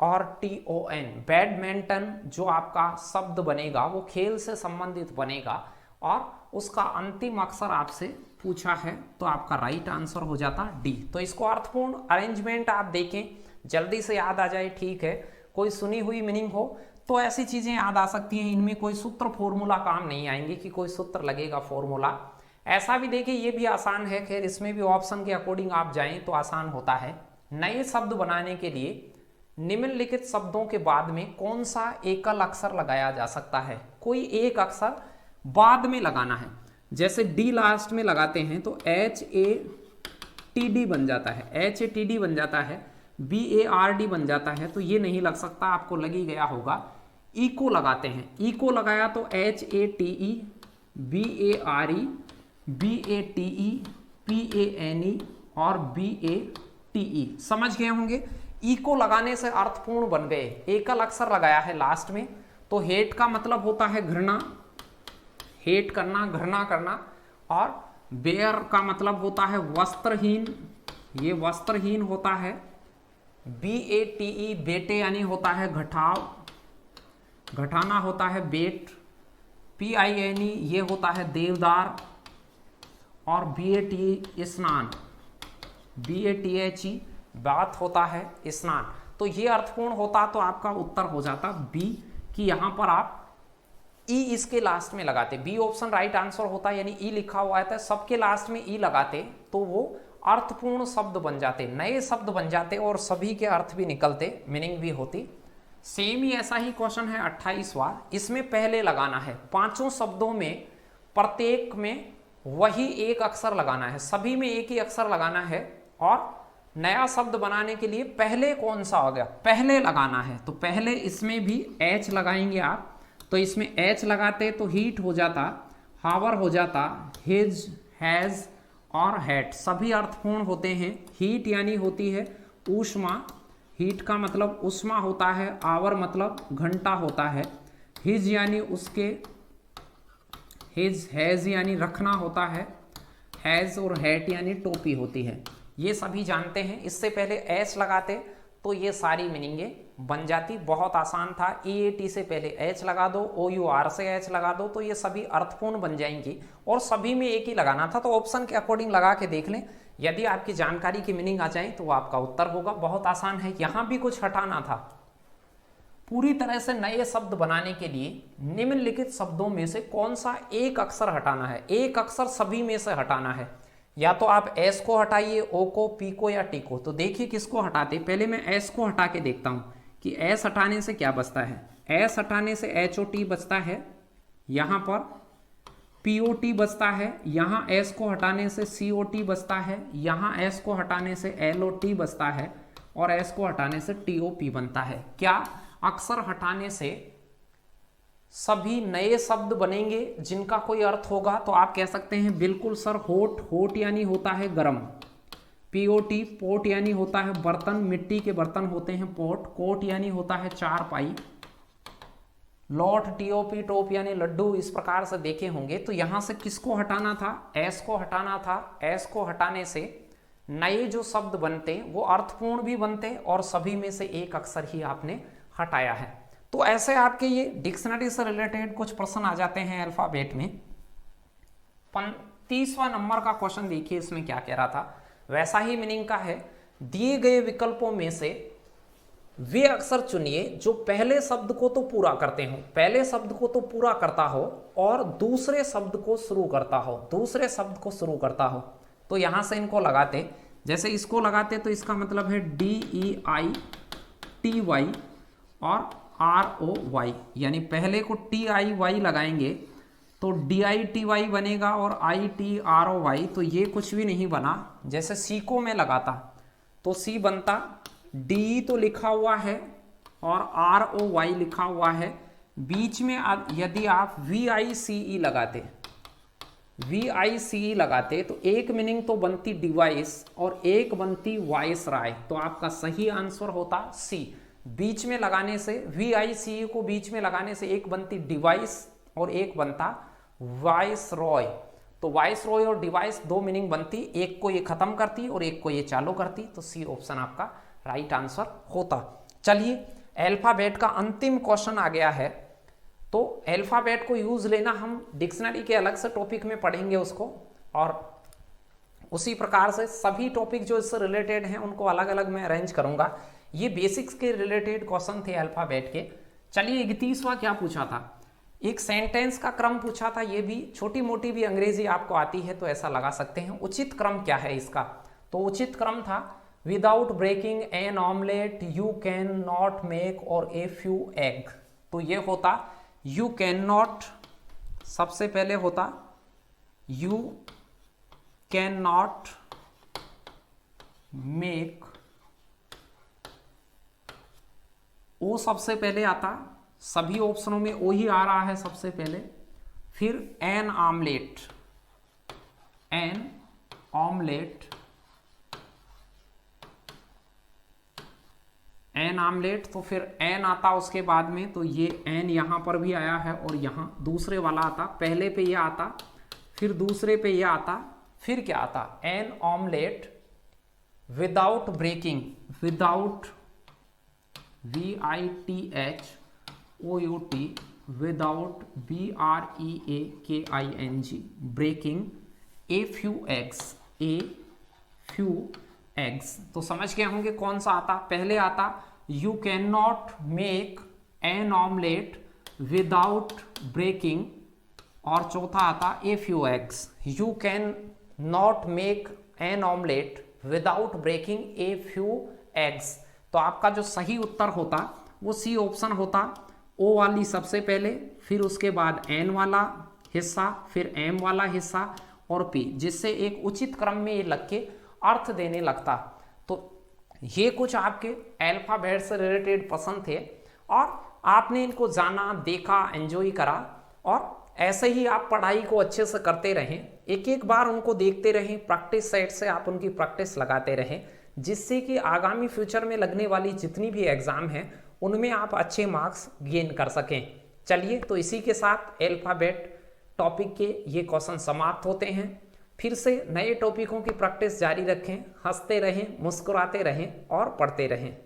और TON। बैडमिंटन जो आपका शब्द बनेगा वो खेल से संबंधित बनेगा और उसका अंतिम अक्षर आपसे पूछा है, तो आपका राइट आंसर हो जाता डी। तो इसको अर्थपूर्ण अरेंजमेंट आप देखें, जल्दी से याद आ जाए, ठीक है। कोई सुनी हुई मीनिंग हो तो ऐसी चीजें याद आ सकती हैं, इनमें कोई सूत्र फॉर्मूला काम नहीं आएंगे कि कोई सूत्र लगेगा फॉर्मूला। ऐसा भी देखिए ये भी आसान है, खैर इसमें भी ऑप्शन के अकॉर्डिंग आप जाएं तो आसान होता है। नए शब्द बनाने के लिए निम्नलिखित शब्दों के बाद में कौन सा एकल अक्षर लगाया जा सकता है? कोई एक अक्षर बाद में लगाना है, जैसे डी लास्ट में लगाते हैं तो HATD बन जाता है, HATD बन जाता है, BARD बन जाता है, तो ये नहीं लग सकता, आपको लग ही गया होगा। ई को लगाते हैं, ई को लगाया तो HATE, BARE, BATE, PANE और BATE, समझ गए होंगे। ई को लगाने से अर्थपूर्ण बन गए। एकल अक्षर लगाया है लास्ट में, तो हेट का मतलब होता है घृणा, हेट करना, घृणा करना, और बेयर का मतलब होता है वस्त्रहीन, ये वस्त्रहीन होता है। BATE बेटे यानी होता है घटाव, घटाना होता है बेट। PINE ये होता है देवदार, और BATE स्नान, BATHE बात होता है स्नान। तो ये अर्थपूर्ण होता, तो आपका उत्तर हो जाता बी, कि यहां पर आप ई इसके लास्ट में लगाते। बी ऑप्शन राइट आंसर होता, यानी ई लिखा हुआ है सबके लास्ट में ई लगाते तो वो अर्थपूर्ण शब्द बन जाते, नए शब्द बन जाते और सभी के अर्थ भी निकलते, मीनिंग भी होती। सेम ही ऐसा ही क्वेश्चन है 28वां। इसमें पहले लगाना है 5 शब्दों में प्रत्येक में वही एक अक्षर लगाना है, सभी में एक ही अक्षर लगाना है, और नया शब्द बनाने के लिए पहले कौन सा हो गया, पहले लगाना है। तो पहले इसमें भी H लगाएंगे आप, तो इसमें H लगाते तो हीट हो जाता, हावर हो जाता, हिज, हैज और हैट, सभी अर्थपूर्ण होते हैं। हीट यानी होती है ऊष्मा, हीट का मतलब ऊष्मा होता है, आवर मतलब घंटा होता है, हिज यानी उसके, हिज, हैज यानी रखना होता है, हैज, और हैट यानी टोपी होती है। ये सभी जानते हैं। इससे पहले एच लगाते तो ये सारी मीनिंगें बन जाती। बहुत आसान था। EAT से पहले एच लगा दो, OUR से एच लगा दो, तो ये सभी अर्थपूर्ण बन जाएंगी, और सभी में एक ही लगाना था। तो ऑप्शन के अकॉर्डिंग लगा के देख लें, यदि आपकी जानकारी की मीनिंग आ जाए तो वो आपका उत्तर होगा। बहुत आसान है। यहाँ भी कुछ हटाना था। पूरी तरह से नए शब्द बनाने के लिए निम्नलिखित शब्दों में से कौन सा एक अक्षर हटाना है। एक अक्षर सभी में से हटाना है। या तो आप S को हटाइए, O को, P को या T को। तो देखिए किसको हटाते। पहले मैं S को हटा के देखता हूं कि S हटाने से क्या बचता है। S हटाने से HOT बचता है, यहाँ पर POT बचता है, यहाँ S को हटाने से COT बचता है, यहाँ S को हटाने से LOT बचता है, और S को हटाने से TOP बनता है। क्या अक्षर हटाने से सभी नए शब्द बनेंगे जिनका कोई अर्थ होगा? तो आप कह सकते हैं बिल्कुल सर। होट, होट यानी होता है गरम, POT, पोट यानी होता है बर्तन, मिट्टी के बर्तन होते हैं पोट, कोट यानी होता है चारपाई, लॉट, TOP, टोप यानी लड्डू। इस प्रकार से देखे होंगे। तो यहां से किसको हटाना था? S को हटाना था। S को हटाने से नए जो शब्द बनते वो अर्थपूर्ण भी बनते, और सभी में से एक अक्षर ही आपने हटाया है। तो ऐसे आपके ये डिक्शनरी से रिलेटेड कुछ प्रश्न आ जाते हैं अल्फाबेट में। 35वां नंबर का क्वेश्चन देखिए, इसमें क्या कह रहा था। वैसा ही मीनिंग का है। दिए गए विकल्पों में से वे अक्षर चुनिए जो पहले शब्द को तो पूरा करते हो, पहले शब्द को तो पूरा करता हो और दूसरे शब्द को शुरू करता हो, दूसरे शब्द को शुरू करता हो। तो यहां से इनको लगाते, जैसे इसको लगाते तो इसका मतलब है DEITY और ROY, यानी पहले को TIY लगाएंगे तो DITY बनेगा और ITROY। तो ये कुछ भी नहीं बना। जैसे C को मैं लगाता तो C बनता, D तो लिखा हुआ है और ROY लिखा हुआ है। बीच में यदि आप VICE लगाते तो एक मीनिंग तो बनती डिवाइस और एक बनती वॉइस राय। तो आपका सही आंसर होता C। बीच में लगाने से, VICE को बीच में लगाने से एक बनती डिवाइस और एक बनता वॉइस रॉय। तो वॉइस रॉय और डिवाइस दो मीनिंग बनती, एक को ये खत्म करती और एक को ये चालू करती। तो C ऑप्शन आपका राइट आंसर होता। चलिए, अल्फाबेट का अंतिम क्वेश्चन आ गया है। तो अल्फाबेट को यूज लेना हम डिक्शनरी के अलग से टॉपिक में पढ़ेंगे उसको, और उसी प्रकार से सभी टॉपिक जो इससे रिलेटेड हैं उनको अलग अलग मैं अरेंज करूंगा। ये बेसिक्स के रिलेटेड क्वेश्चन थे अल्फाबेट के। चलिए, 31वां क्या पूछा था? एक सेंटेंस का क्रम पूछा था। ये भी छोटी मोटी भी अंग्रेजी आपको आती है तो ऐसा लगा सकते हैं। उचित क्रम क्या है इसका? तो उचित क्रम था, without breaking an omelette you can not make और ए फ्यू एग। तो ये होता यू कैन नॉट, सबसे पहले होता यू कैन नॉट मेक, ओ सबसे पहले आता, सभी ऑप्शनों में ओ ही आ रहा है सबसे पहले। फिर an omelette, an omelette, an omelette, तो फिर एन आता उसके बाद में। तो ये एन यहां पर भी आया है और यहां दूसरे वाला आता, पहले पे ये आता, फिर दूसरे पे ये आता, फिर क्या आता? An omelette without breaking, without VITHOUT, without BREAKING, breaking, a few eggs. तो समझ गए होंगे कौन सा आता। पहले आता you can not make an omelette without breaking, और चौथा आता a few eggs. You can not make an omelette without breaking a few eggs. तो आपका जो सही उत्तर होता वो सी ऑप्शन होता। ओ वाली सबसे पहले, फिर उसके बाद एन वाला हिस्सा, फिर एम वाला हिस्सा और पी, जिससे एक उचित क्रम में ये लग के अर्थ देने लगता। तो ये कुछ आपके अल्फाबेट से रिलेटेड पसंद थे और आपने इनको जाना, देखा, एंजॉय करा और ऐसे ही आप पढ़ाई को अच्छे से करते रहें, एक एक बार उनको देखते रहें, प्रैक्टिस सेट से आप उनकी प्रैक्टिस लगाते रहें, जिससे कि आगामी फ्यूचर में लगने वाली जितनी भी एग्जाम है उनमें आप अच्छे मार्क्स गेन कर सकें। चलिए, तो इसी के साथ अल्फाबेट टॉपिक के ये क्वेश्चन समाप्त होते हैं। फिर से नए टॉपिकों की प्रैक्टिस जारी रखें, हंसते रहें, मुस्कुराते रहें और पढ़ते रहें।